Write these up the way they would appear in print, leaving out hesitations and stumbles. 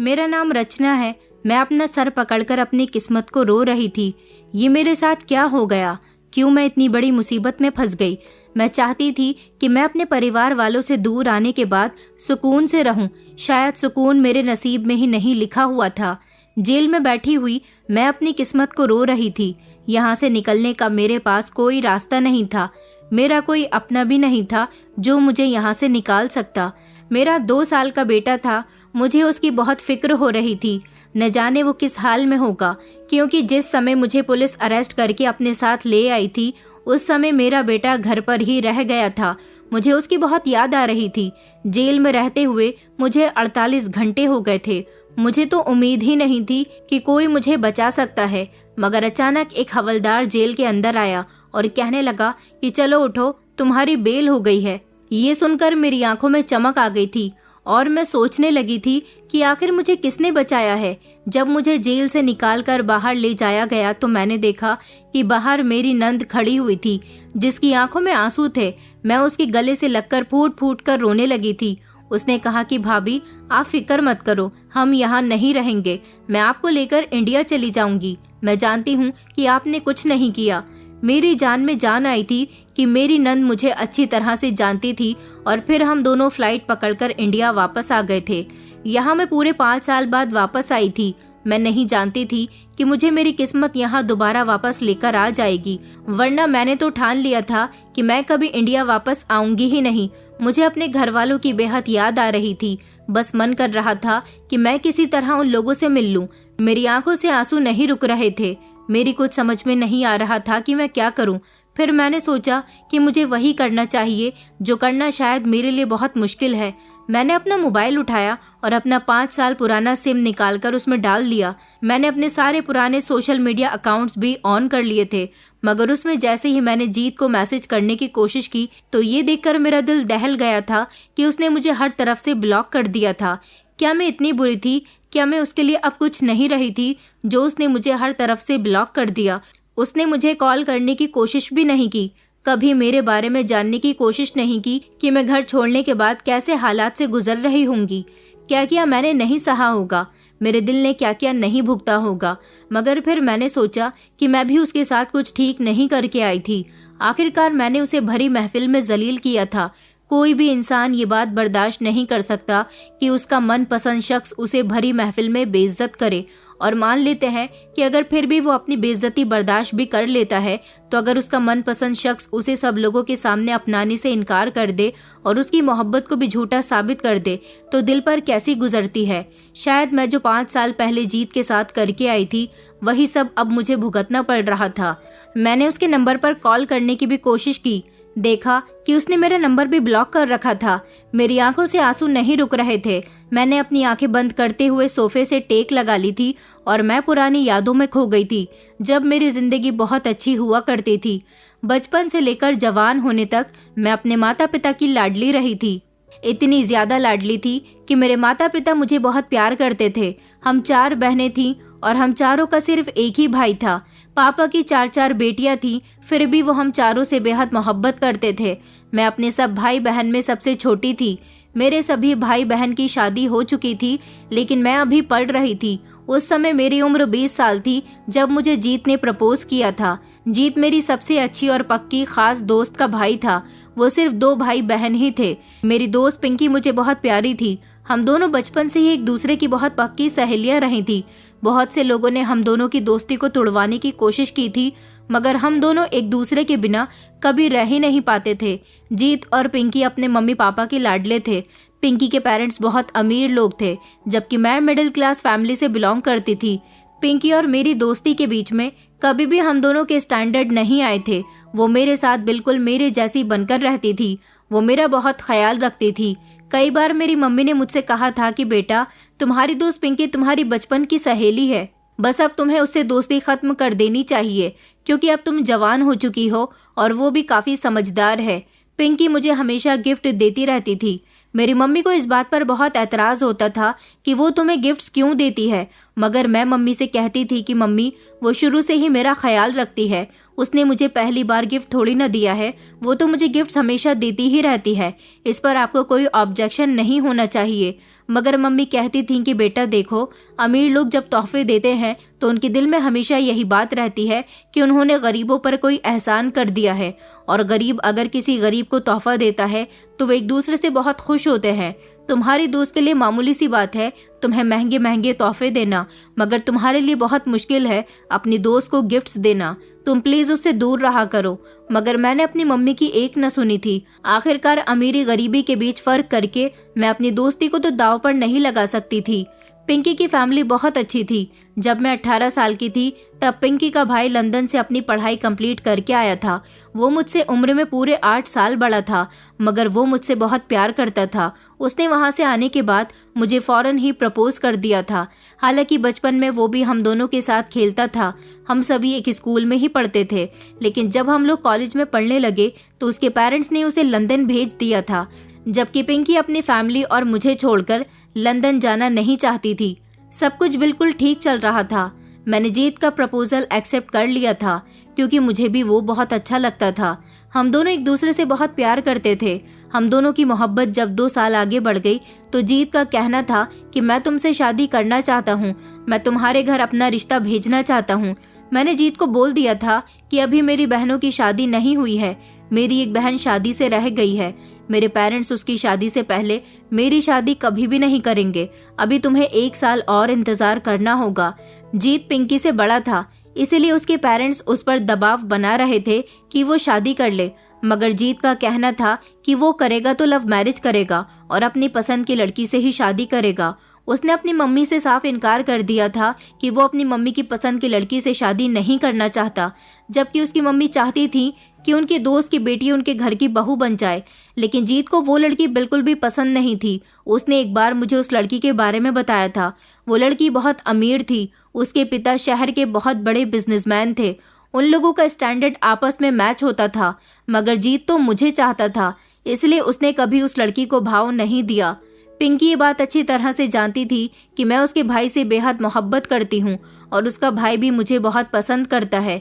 मेरा नाम रचना है। मैं अपना सर पकड़कर अपनी किस्मत को रो रही थी। ये मेरे साथ क्या हो गया? क्यों मैं इतनी बड़ी मुसीबत में फंस गई? मैं चाहती थी कि मैं अपने परिवार वालों से दूर आने के बाद सुकून से रहूं। शायद सुकून मेरे नसीब में ही नहीं लिखा हुआ था। जेल में बैठी हुई मैं अपनी किस्मत को रो रही थी। यहाँ से निकलने का मेरे पास कोई रास्ता नहीं था। मेरा कोई अपना भी नहीं था जो मुझे यहाँ से निकाल सकता। मेरा 2 साल का बेटा था। मुझे उसकी बहुत फिक्र हो रही थी। न जाने वो किस हाल में होगा, क्योंकि जिस समय मुझे पुलिस अरेस्ट करके अपने साथ ले आई थी उस समय मेरा बेटा घर पर ही रह गया था। मुझे उसकी बहुत याद आ रही थी। जेल में रहते हुए मुझे 48 घंटे हो गए थे। मुझे तो उम्मीद ही नहीं थी कि कोई मुझे बचा सकता है। मगर अचानक एक हवलदार जेल के अंदर आया और कहने लगा कि चलो उठो, तुम्हारी बेल हो गई है। ये सुनकर मेरी आंखों में चमक आ गई थी और मैं सोचने लगी थी कि आखिर मुझे किसने बचाया है। जब मुझे जेल से निकालकर बाहर ले जाया गया तो मैंने देखा कि बाहर मेरी नंद खड़ी हुई थी, जिसकी आंखों में आंसू थे। मैं उसके गले से लगकर फूट फूट कर रोने लगी थी। उसने कहा कि भाभी, आप फिक्र मत करो, हम यहाँ नहीं रहेंगे। मैं आपको लेकर इंडिया चली जाऊंगी। मैं जानती हूँ कि आपने कुछ नहीं किया। मेरी जान में जान आई थी कि मेरी नंद मुझे अच्छी तरह से जानती थी और फिर हम दोनों फ्लाइट पकड़कर इंडिया वापस आ गए थे। यहाँ मैं पूरे 5 साल बाद वापस आई थी। मैं नहीं जानती थी कि मुझे मेरी किस्मत यहाँ दोबारा वापस लेकर आ जाएगी, वरना मैंने तो ठान लिया था कि मैं कभी इंडिया वापस आऊंगी ही नहीं। मुझे अपने घर वालों की बेहद याद आ रही थी। बस मन कर रहा था कि मैं किसी तरह उन लोगों से मिल लूं। मेरी आंखों से आंसू नहीं रुक रहे थे। मेरी कुछ समझ में नहीं आ रहा था कि मैं क्या करूं। फिर मैंने सोचा कि मुझे वही करना चाहिए जो करना शायद मेरे लिए बहुत मुश्किल है। मैंने अपना मोबाइल उठाया और अपना 5 साल पुराना सिम निकालकर उसमें डाल दिया। मैंने अपने सारे पुराने सोशल मीडिया अकाउंट्स भी ऑन कर लिए थे, मगर उसमें जैसे ही मैंने जीत को मैसेज करने की कोशिश की तो ये देखकर मेरा दिल दहल गया था कि उसने मुझे हर तरफ से ब्लॉक कर दिया था। क्या मैं इतनी बुरी थी? क्या मैं उसके लिए अब कुछ नहीं रही थी जो उसने मुझे हर तरफ से ब्लॉक कर दिया? उसने मुझे कॉल करने की कोशिश भी नहीं की, कभी मेरे बारे में जानने की कोशिश नहीं की कि मैं घर छोड़ने के बाद कैसे हालात से गुजर रही होंगी। क्या क्या मैंने नहीं सहा होगा, मेरे दिल ने क्या क्या नहीं भुगता होगा। मगर फिर मैंने सोचा कि मैं भी उसके साथ कुछ ठीक नहीं करके आई थी। आखिरकार मैंने उसे भरी महफिल में जलील किया था। कोई भी इंसान ये बात बर्दाश्त नहीं कर सकता कि उसका मनपसंद शख्स उसे भरी महफिल में बेइज्जत करे। और मान लेते हैं कि अगर फिर भी वो अपनी बेइज्जती बर्दाश्त भी कर लेता है, तो अगर उसका मनपसंद शख्स उसे सब लोगों के सामने अपनाने से इनकार कर दे और उसकी मोहब्बत को भी झूठा साबित कर दे, तो दिल पर कैसी गुजरती है। शायद मैं जो 5 साल पहले जीत के साथ करके आई थी, वही सब अब मुझे भुगतना पड़ रहा था। मैंने उसके नंबर पर कॉल करने की भी कोशिश की। देखा कि उसने मेरा नंबर भी ब्लॉक कर रखा था। मेरी आंखों से आंसू नहीं रुक रहे थे। मैंने अपनी आंखें बंद करते हुए सोफे से टेक लगा ली थी और मैं पुरानी यादों में खो गई थी, जब मेरी जिंदगी बहुत अच्छी हुआ करती थी। बचपन से लेकर जवान होने तक मैं अपने माता पिता की लाडली रही थी। इतनी ज्यादा लाडली थी कि मेरे माता पिता मुझे बहुत प्यार करते थे। हम 4 बहनें थीं और हम चारों का सिर्फ एक ही भाई था। पापा की 4 बेटियां थीं, फिर भी वो हम चारों से बेहद मोहब्बत करते थे। मैं अपने सब भाई बहन में सबसे छोटी थी। मेरे सभी भाई बहन की शादी हो चुकी थी, लेकिन मैं अभी पढ़ रही थी। उस समय मेरी उम्र 20 साल थी जब मुझे जीत ने प्रपोज किया था। जीत मेरी सबसे अच्छी और पक्की खास दोस्त का भाई था। वो सिर्फ 2 भाई बहन ही थे। मेरी दोस्त पिंकी मुझे बहुत प्यारी थी। हम दोनों बचपन से ही एक दूसरे की बहुत पक्की सहेलियां रही थी। बहुत से लोगों ने हम दोनों की दोस्ती को तोड़वाने की कोशिश की थी, मगर हम दोनों एक दूसरे के बिना कभी रह ही नहीं पाते थे। जीत और पिंकी अपने मम्मी पापा के लाडले थे। पिंकी के पेरेंट्स बहुत अमीर लोग थे, जबकि मैं मिडिल क्लास फैमिली से बिलोंग करती थी। पिंकी और मेरी दोस्ती के बीच में कभी भी हम दोनों के स्टैंडर्ड नहीं आए थे। वो मेरे साथ बिल्कुल मेरे जैसी बनकर रहती थी। वो मेरा बहुत ख्याल रखती थी। कई बार मेरी मम्मी ने मुझसे कहा था कि बेटा, तुम्हारी दोस्त पिंकी तुम्हारी बचपन की सहेली है, बस अब तुम्हें उससे दोस्ती खत्म कर देनी चाहिए, क्योंकि अब तुम जवान हो चुकी हो और वो भी काफी समझदार है। पिंकी मुझे हमेशा गिफ्ट देती रहती थी। मेरी मम्मी को इस बात पर बहुत एतराज होता था कि वो तुम्हें गिफ्ट्स क्यों देती है, मगर मैं मम्मी से कहती थी कि मम्मी, वो शुरू से ही मेरा ख्याल रखती है। उसने मुझे पहली बार गिफ्ट थोड़ी न दिया है, वो तो मुझे गिफ्ट्स हमेशा देती ही रहती है। इस पर आपको कोई ऑब्जेक्शन नहीं होना चाहिए। मगर मम्मी कहती थीं कि बेटा देखो, अमीर लोग जब तोहफे देते हैं तो उनके दिल में हमेशा यही बात रहती है कि उन्होंने गरीबों पर कोई एहसान कर दिया है, और गरीब अगर किसी गरीब को तोहफा देता है तो वे एक दूसरे से बहुत खुश होते हैं। तुम्हारी दोस्त के लिए मामूली सी बात है तुम्हें महंगे महंगे तोहफे देना, मगर तुम्हारे लिए बहुत मुश्किल है अपनी दोस्त को गिफ्ट्स देना। तुम प्लीज उससे दूर रहा करो। मगर मैंने अपनी मम्मी की एक न सुनी थी। आखिरकार अमीरी गरीबी के बीच फर्क करके मैं अपनी दोस्ती को तो दांव पर नहीं लगा सकती थी। पिंकी की फैमिली बहुत अच्छी थी। जब मैं 18 साल की थी तब पिंकी का भाई लंदन से अपनी पढ़ाई कंप्लीट करके आया था। वो मुझसे उम्र में पूरे 8 साल बड़ा था, मगर वो मुझसे बहुत प्यार करता था। उसने वहां से आने के बाद मुझे फौरन ही प्रपोज कर दिया था। हालांकि बचपन में वो भी हम दोनों के साथ खेलता था। हम सभी एक स्कूल में ही पढ़ते थे, लेकिन जब हम लोग कॉलेज में पढ़ने लगे तो उसके पेरेंट्स ने उसे लंदन भेज दिया था, जबकि पिंकी अपनी फैमिली और मुझे छोड़कर लंदन जाना नहीं चाहती थी। सब कुछ बिल्कुल ठीक चल रहा था। मैंने जीत का प्रपोजल एक्सेप्ट कर लिया था, क्योंकि मुझे भी वो बहुत अच्छा लगता था। हम दोनों एक दूसरे से बहुत प्यार करते थे। हम दोनों की मोहब्बत जब 2 साल आगे बढ़ गई तो जीत का कहना था कि मैं तुमसे शादी करना चाहता हूँ, मैं तुम्हारे घर अपना रिश्ता भेजना चाहता हूँ। मैंने जीत को बोल दिया था कि अभी मेरी बहनों की शादी नहीं हुई है, मेरी एक बहन शादी से रह गई है। मेरे पेरेंट्स उसकी शादी से पहले मेरी शादी कभी भी नहीं करेंगे। अभी तुम्हें 1 साल और इंतजार करना होगा। जीत पिंकी से बड़ा था, इसीलिए उसके पेरेंट्स उस पर दबाव बना रहे थे कि वो शादी कर ले। मगर जीत का कहना था कि वो करेगा तो लव मैरिज करेगा और अपनी पसंद की लड़की से ही शादी करेगा। उसने अपनी मम्मी से साफ इनकार कर दिया था कि वो अपनी मम्मी की पसंद की लड़की से शादी नहीं करना चाहता, जबकि उसकी मम्मी चाहती थी कि उनकी दोस्त की बेटी उनके घर की बहू बन जाए। लेकिन जीत को वो लड़की बिल्कुल भी पसंद नहीं थी। उसने एक बार मुझे उस लड़की के बारे में बताया था। वो लड़की बहुत अमीर थी। उसके पिता शहर के बहुत बड़े बिजनेसमैन थे। उन लोगों का स्टैंडर्ड आपस में मैच होता था, मगर जीत तो मुझे चाहता था, इसलिए उसने कभी उस लड़की को भाव नहीं दिया। पिंकी ये बात अच्छी तरह से जानती थी कि मैं उसके भाई से बेहद मोहब्बत करती हूँ और उसका भाई भी मुझे बहुत पसंद करता है।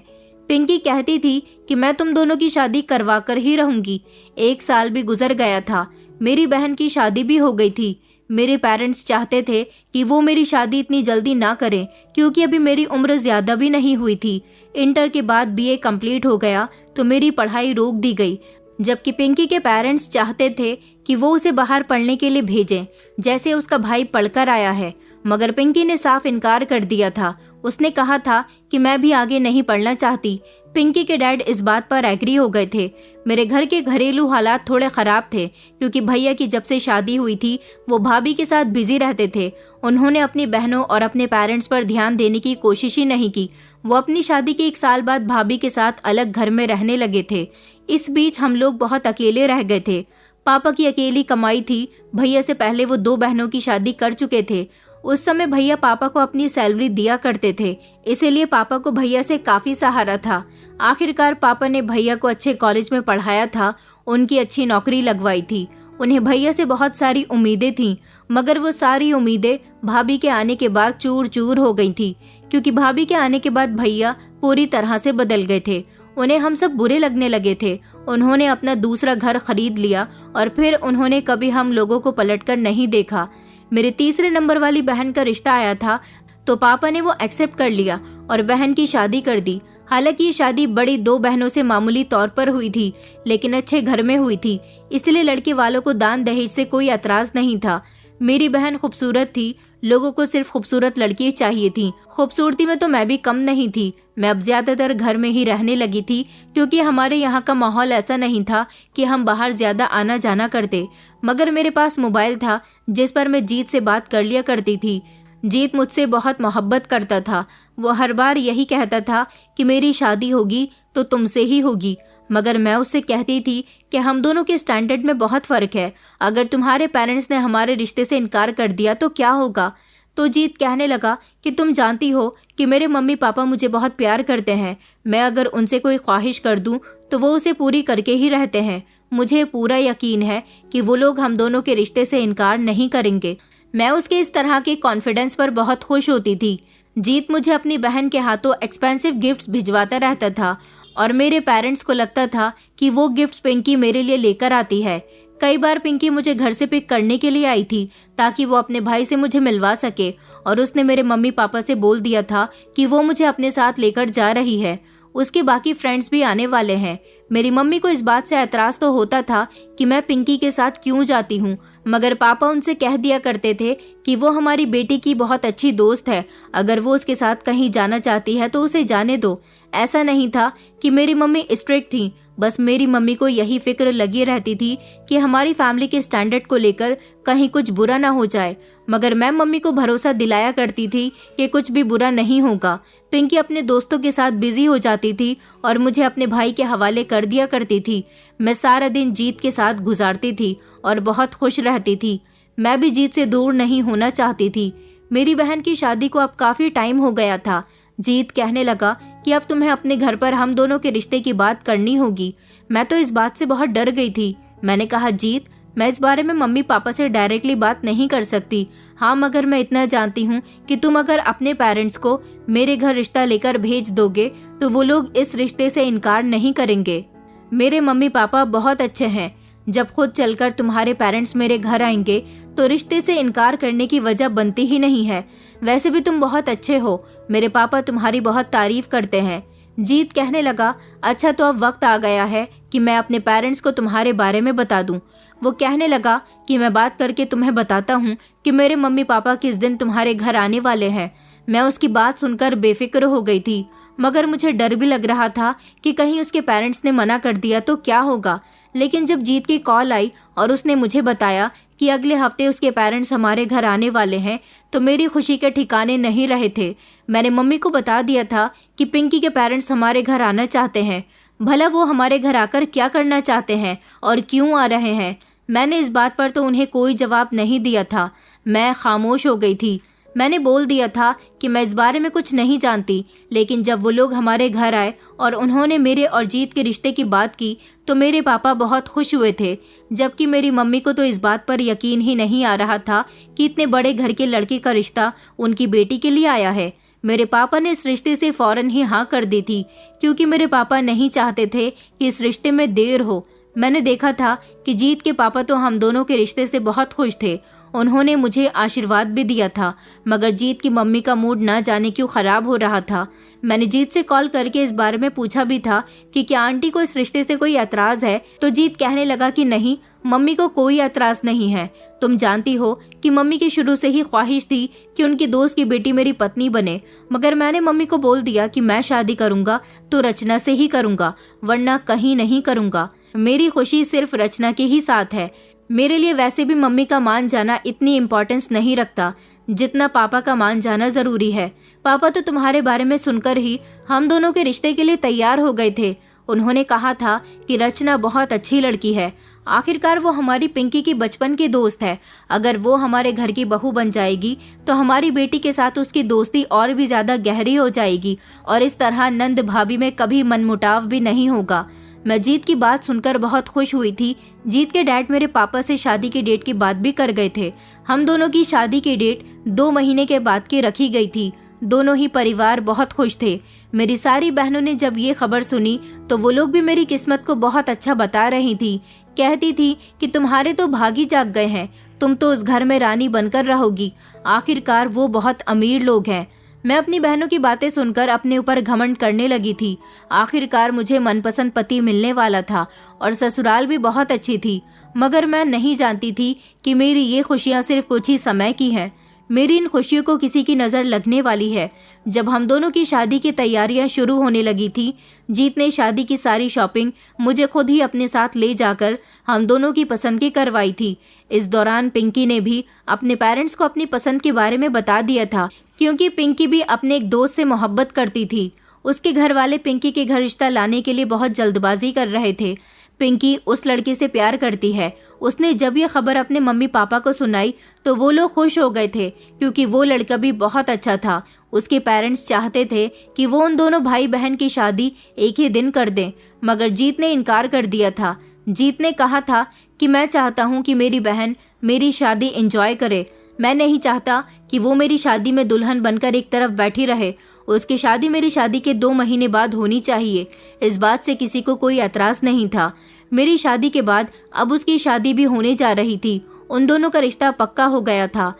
पिंकी कहती थी कि मैं तुम दोनों की शादी करवा कर ही रहूंगी। 1 साल भी गुजर गया था। मेरी बहन की शादी भी हो गई थी। मेरे पेरेंट्स चाहते थे कि वो मेरी शादी इतनी जल्दी ना करें, क्योंकि अभी मेरी उम्र ज्यादा भी नहीं हुई थी। इंटर के बाद बीए कंप्लीट हो गया तो मेरी पढ़ाई रोक दी गई, जबकि पिंकी के पेरेंट्स चाहते थे कि वो उसे बाहर पढ़ने के लिए भेजें, जैसे उसका भाई पढ़कर आया है। मगर पिंकी ने साफ इनकार कर दिया था। उसने कहा था कि मैं भी आगे नहीं पढ़ना चाहती। पिंकी के डैड इस बात पर एग्री हो गए थे। मेरे घर के घरेलू हालात थोड़े खराब थे, क्योंकि भैया की जब से शादी हुई थी वो भाभी के साथ बिजी रहते थे। उन्होंने अपनी बहनों और अपने पेरेंट्स पर ध्यान देने की कोशिश ही नहीं की। वो अपनी शादी के 1 साल बाद भाभी के साथ अलग घर में रहने लगे थे। इस बीच हम लोग बहुत अकेले रह गए थे। पापा की अकेली कमाई थी। भैया से पहले वो 2 बहनों की शादी कर चुके थे। उस समय भैया पापा को अपनी सैलरी दिया करते थे, इसीलिए पापा को भैया से काफी सहारा था। आखिरकार पापा ने भैया को अच्छे कॉलेज में पढ़ाया था, उनकी अच्छी नौकरी लगवाई थी। उन्हें भैया से बहुत सारी उम्मीदें थीं, मगर वो सारी उम्मीदें भाभी के आने के बाद चूर चूर हो गई थी, क्योंकि भाभी के आने के बाद भैया पूरी तरह से बदल गए थे। उन्हें हम सब बुरे लगने लगे थे। उन्होंने अपना दूसरा घर खरीद लिया और फिर उन्होंने कभी हम लोगों को पलटकर नहीं देखा। मेरे तीसरे नंबर वाली बहन का रिश्ता आया था तो पापा ने वो एक्सेप्ट कर लिया और बहन की शादी कर दी। हालांकि ये शादी बड़ी 2 बहनों से मामूली तौर पर हुई थी, लेकिन अच्छे घर में हुई थी, इसलिए लड़के वालों को दान दहेज से कोई एतराज नहीं था। मेरी बहन खूबसूरत थी। लोगों को सिर्फ खूबसूरत लड़की चाहिए थी। खूबसूरती में तो मैं भी कम नहीं थी। मैं अब ज्यादातर घर में ही रहने लगी थी, क्योंकि हमारे यहाँ का माहौल ऐसा नहीं था कि हम बाहर ज्यादा आना जाना करते। मगर मेरे पास मोबाइल था, जिस पर मैं जीत से बात कर लिया करती थी। जीत मुझसे बहुत मोहब्बत करता था। वो हर बार यही कहता था कि मेरी शादी होगी तो तुमसे ही होगी, मगर मैं उससे कहती थी कि हम दोनों के स्टैंडर्ड में बहुत फर्क है। अगर तुम्हारे पेरेंट्स ने हमारे रिश्ते से इनकार कर दिया तो क्या होगा? तो जीत कहने लगा कि तुम जानती हो कि मेरे मम्मी पापा मुझे बहुत प्यार करते हैं। मैं अगर उनसे कोई ख्वाहिश कर दूं तो वो उसे पूरी करके ही रहते हैं। मुझे पूरा यकीन है कि वो लोग हम दोनों के रिश्ते से इनकार नहीं करेंगे। मैं उसके इस तरह के कॉन्फिडेंस पर बहुत खुश होती थी। जीत मुझे अपनी बहन के हाथों एक्सपेंसिव गिफ्ट्स भिजवाता रहता था और मेरे पेरेंट्स को लगता था कि वो गिफ्ट्स पिंकी मेरे लिए लेकर आती है। कई बार पिंकी मुझे घर से पिक करने के लिए आई थी ताकि वो अपने भाई से मुझे मिलवा सके, और उसने मेरे मम्मी पापा से बोल दिया था कि वो मुझे अपने साथ लेकर जा रही है। उसके बाकी फ्रेंड्स भी आने वाले हैं। मेरी मम्मी को इस बात से एतराज तो होता था कि मैं पिंकी के साथ क्यों जाती हूँ, मगर पापा उनसे कह दिया करते थे कि वो हमारी बेटी की बहुत अच्छी दोस्त है, अगर वो उसके साथ कहीं जाना चाहती है तो उसे जाने दो। ऐसा नहीं था कि मेरी मम्मी स्ट्रिक्ट थी, बस मेरी मम्मी को यही फिक्र लगी रहती थी कि हमारी फैमिली के स्टैंडर्ड को लेकर कहीं कुछ बुरा ना हो जाए। मगर मैं मम्मी को भरोसा दिलाया करती थी कि कुछ भी बुरा नहीं होगा। पिंकी अपने दोस्तों के साथ बिजी हो जाती थी और मुझे अपने भाई के हवाले कर दिया करती थी। मैं सारा दिन जीत के साथ गुजारती थी और बहुत खुश रहती थी। मैं भी जीत से दूर नहीं होना चाहती थी। मेरी बहन की शादी को अब काफी टाइम हो गया था। जीत कहने लगा कि अब तुम्हें अपने घर पर हम दोनों के रिश्ते की बात करनी होगी। मैं तो इस बात से बहुत डर गई थी। मैंने कहा, जीत, मैं इस बारे में मम्मी पापा से डायरेक्टली बात नहीं कर सकती। हाँ, मगर मैं इतना जानती हूँ कि तुम अगर अपने पेरेंट्स को मेरे घर रिश्ता लेकर भेज दोगे तो वो लोग इस रिश्ते से इनकार नहीं करेंगे। मेरे मम्मी पापा बहुत अच्छे हैं। जब खुद चलकर तुम्हारे पेरेंट्स मेरे घर आएंगे तो रिश्ते से इनकार करने की वजह बनती ही नहीं है। वैसे भी तुम बहुत अच्छे हो, मेरे पापा तुम्हारी बहुत तारीफ करते हैं। जीत कहने लगा, अच्छा तो अब वक्त आ गया है कि मैं अपने पेरेंट्स को तुम्हारे बारे में बता दूं। वो कहने लगा कि मैं बात करके तुम्हें बताता हूँ कि मेरे मम्मी पापा किस दिन तुम्हारे घर आने वाले हैं। मैं उसकी बात सुनकर बेफिक्र हो गई थी, मगर मुझे डर भी लग रहा था कि कहीं उसके पेरेंट्स ने मना कर दिया तो क्या होगा। लेकिन जब जीत की कॉल आई और उसने मुझे बताया कि अगले हफ्ते उसके पेरेंट्स हमारे घर आने वाले हैं, तो मेरी खुशी के ठिकाने नहीं रहे थे। मैंने मम्मी को बता दिया था कि पिंकी के पेरेंट्स हमारे घर आना चाहते हैं। भला वो हमारे घर आकर क्या करना चाहते हैं और क्यों आ रहे हैं। मैंने इस बात पर तो उन्हें कोई जवाब नहीं दिया था। मैं खामोश हो गई थी। मैंने बोल दिया था कि मैं इस बारे में कुछ नहीं जानती। लेकिन जब वो लोग हमारे घर आए और उन्होंने मेरे और जीत के रिश्ते की बात की तो मेरे पापा बहुत खुश हुए थे, जबकि मेरी मम्मी को तो इस बात पर यकीन ही नहीं आ रहा था कि इतने बड़े घर के लड़के का रिश्ता उनकी बेटी के लिए आया है। मेरे पापा ने इस रिश्ते से फौरन ही हाँ कर दी थी, क्योंकि मेरे पापा नहीं चाहते थे कि इस रिश्ते में देर हो। मैंने देखा था कि जीत के पापा तो हम दोनों के रिश्ते से बहुत खुश थे। उन्होंने मुझे आशीर्वाद भी दिया था, मगर जीत की मम्मी का मूड ना जाने क्यों खराब हो रहा था। मैंने जीत से कॉल करके इस बारे में पूछा भी था कि क्या आंटी को इस रिश्ते से कोई एतराज है, तो जीत कहने लगा कि नहीं, मम्मी को कोई एतराज नहीं है। तुम जानती हो कि मम्मी की शुरू से ही ख्वाहिश थी कि उनकी दोस्त की बेटी मेरी पत्नी बने, मगर मैंने मम्मी को बोल दिया कि मैं शादी करूंगा तो रचना से ही करूंगा, वरना कहीं नहीं करूंगा। मेरी खुशी सिर्फ रचना के ही साथ है। मेरे लिए वैसे भी मम्मी का मान जाना इतनी इम्पोर्टेंस नहीं रखता जितना पापा का मान जाना जरूरी है। पापा तो तुम्हारे बारे में सुनकर ही हम दोनों के रिश्ते के लिए तैयार हो गए थे। उन्होंने कहा था कि रचना बहुत अच्छी लड़की है। आखिरकार वो हमारी पिंकी की बचपन की दोस्त है। अगर वो हमारे घर की बहू बन जाएगी तो हमारी बेटी के साथ उसकी दोस्ती और भी ज्यादा गहरी हो जाएगी और इस तरह नंद भाभी में कभी मनमुटाव भी नहीं होगा। मैं जीत की बात सुनकर बहुत खुश हुई थी। जीत के डैड मेरे पापा से शादी की डेट की बात भी कर गए थे। हम दोनों की शादी की डेट 2 महीने के बाद की रखी गई थी। दोनों ही परिवार बहुत खुश थे। मेरी सारी बहनों ने जब ये खबर सुनी तो वो लोग भी मेरी किस्मत को बहुत अच्छा बता रही थी। कहती थी कि तुम्हारे तो भाग ही जाग गए हैं, तुम तो उस घर में रानी बनकर रहोगी। आखिरकार वो बहुत अमीर लोग हैं। मैं अपनी बहनों की बातें सुनकर अपने ऊपर घमंड करने लगी थी। आखिरकार मुझे मनपसंद पति मिलने वाला था और ससुराल भी बहुत अच्छी थी, मगर मैं नहीं जानती थी कि मेरी ये खुशियां सिर्फ कुछ ही समय की हैं। मेरी इन खुशियों को किसी की नज़र लगने वाली है। जब हम दोनों की शादी की तैयारियां शुरू होने लगी थी, जीत ने शादी की सारी शॉपिंग मुझे खुद ही अपने साथ ले जाकर हम दोनों की पसंद की करवाई थी। इस दौरान पिंकी ने भी अपने पेरेंट्स को अपनी पसंद के बारे में बता दिया था, क्योंकि पिंकी भी अपने एक दोस्त से मोहब्बत करती थी। उसके घर वाले पिंकी के घर रिश्ता लाने के लिए बहुत जल्दबाजी कर रहे थे। पिंकी उस लड़के से प्यार करती है। उसने जब ये खबर अपने मम्मी पापा को सुनाई तो वो लोग खुश हो गए थे, क्योंकि वो लड़का भी बहुत अच्छा था। उसके पेरेंट्स चाहते थे कि वो उन दोनों भाई बहन की शादी एक ही दिन कर दें, मगर जीत ने इनकार कर दिया था। जीत ने कहा था कि मैं चाहता हूँ कि मेरी बहन मेरी शादी एंजॉय करे। मैं नहीं चाहता कि वो मेरी शादी में दुल्हन बनकर एक तरफ बैठी रहे। उसकी शादी मेरी शादी के 2 महीने बाद होनी चाहिए। इस बात से किसी को कोई एतराज नहीं था। मेरी शादी के बाद अब उसकी शादी भी होने जा रही थी। उन दोनों का रिश्ता पक्का हो गया था।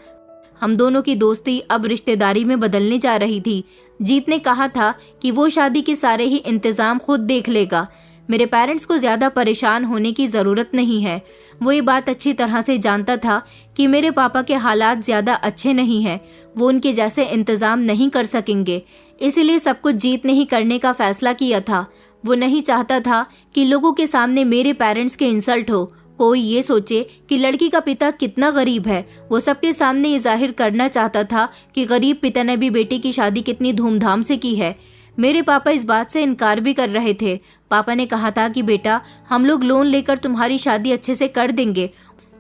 हम दोनों की दोस्ती अब रिश्तेदारी में बदलने जा रही थी। जीत ने कहा था कि वो शादी के सारे ही इंतजाम खुद देख लेगा। मेरे पेरेंट्स को ज्यादा परेशान होने की जरूरत नहीं है। वो ये बात अच्छी तरह से जानता था कि मेरे पापा के हालात ज्यादा अच्छे नहीं हैं। वो उनके जैसे इंतजाम नहीं कर सकेंगे। इसीलिए सब कुछ जीत ने ही करने का फैसला किया था। वो नहीं चाहता था कि लोगों के सामने मेरे पेरेंट्स के इंसल्ट हो, कोई ये सोचे कि लड़की का पिता कितना गरीब है। वो सबके सामने ये जाहिर करना चाहता था कि गरीब पिता ने भी बेटी की शादी कितनी धूमधाम से की है। मेरे पापा इस बात से इनकार भी कर रहे थे। पापा ने कहा था कि बेटा, हम लोग लोन लेकर तुम्हारी शादी अच्छे से कर देंगे,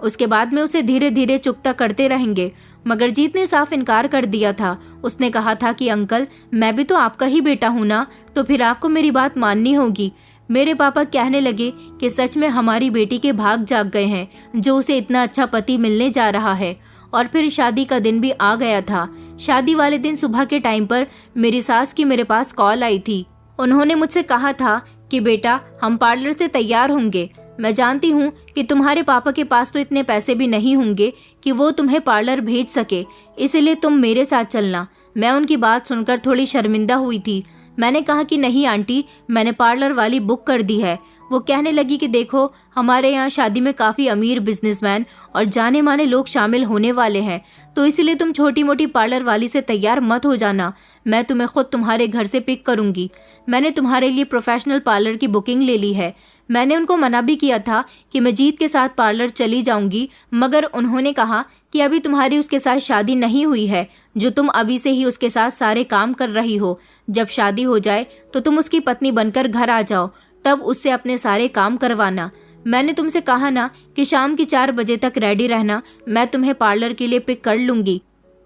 उसके बाद में उसे धीरे धीरे चुकता करते रहेंगे। मगर जीत ने साफ इनकार कर दिया था। उसने कहा था कि अंकल, मैं भी तो आपका ही बेटा हूं ना, तो फिर आपको मेरी बात माननी होगी। मेरे पापा कहने लगे कि सच में हमारी बेटी के भाग जाग गए हैं जो उसे इतना अच्छा पति मिलने जा रहा है। और फिर शादी का दिन भी आ गया था। शादी वाले दिन सुबह के टाइम पर मेरी सास की मेरे पास कॉल आई थी। उन्होंने मुझसे कहा था कि बेटा, हम पार्लर से तैयार होंगे। मैं जानती हूँ कि तुम्हारे पापा के पास तो इतने पैसे भी नहीं होंगे कि वो तुम्हें पार्लर भेज सके, इसलिए तुम मेरे साथ चलना। मैं उनकी बात सुनकर थोड़ी शर्मिंदा हुई थी। मैंने कहा कि नहीं आंटी, मैंने पार्लर वाली बुक कर दी है। वो कहने लगी कि देखो, हमारे यहाँ शादी में काफी अमीर बिजनेसमैन और जाने माने लोग शामिल होने वाले हैं, तो इसलिए तुम छोटी मोटी पार्लर वाली से तैयार मत हो जाना। मैं तुम्हें खुद तुम्हारे घर से पिक करूंगी। मैंने तुम्हारे लिए प्रोफेशनल पार्लर की बुकिंग ले ली है। मैंने उनको मना भी किया था कि मैं जीत के साथ पार्लर चली जाऊंगी, मगर उन्होंने कहा कि अभी तुम्हारी उसके साथ शादी नहीं हुई है, जो तुम अभी से ही उसके साथ सारे काम कर रही हो। जब शादी हो जाए तो तुम उसकी पत्नी बनकर घर आ जाओ, तब उससे अपने सारे काम करवाना। मैंने तुमसे कहा ना कि शाम की 4 बजे तक रेडी रहना, मैं तुम्हें पार्लर के लिए पिक कर लूंगी।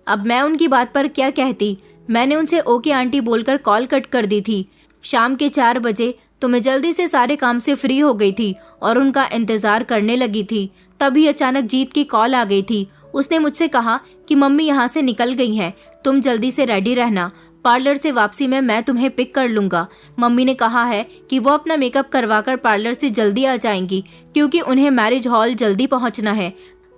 अब मैं उनकी बात पर क्या कहती। मैंने उनसे ओके आंटी बोलकर कॉल कट कर दी थी। शाम के 4 बजे तो मैं जल्दी से सारे काम से फ्री हो गई थी और उनका इंतजार करने लगी थी। तभी अचानक जीत की कॉल आ गई थी। उसने मुझसे कहा कि मम्मी यहाँ से निकल गई हैं, तुम जल्दी से रेडी रहना, पार्लर से वापसी में मैं तुम्हें पिक कर लूंगा। मम्मी ने कहा है कि वो अपना मेकअप करवाकर पार्लर से जल्दी आ जाएंगी, क्योंकि उन्हें मैरिज हॉल जल्दी पहुंचना है।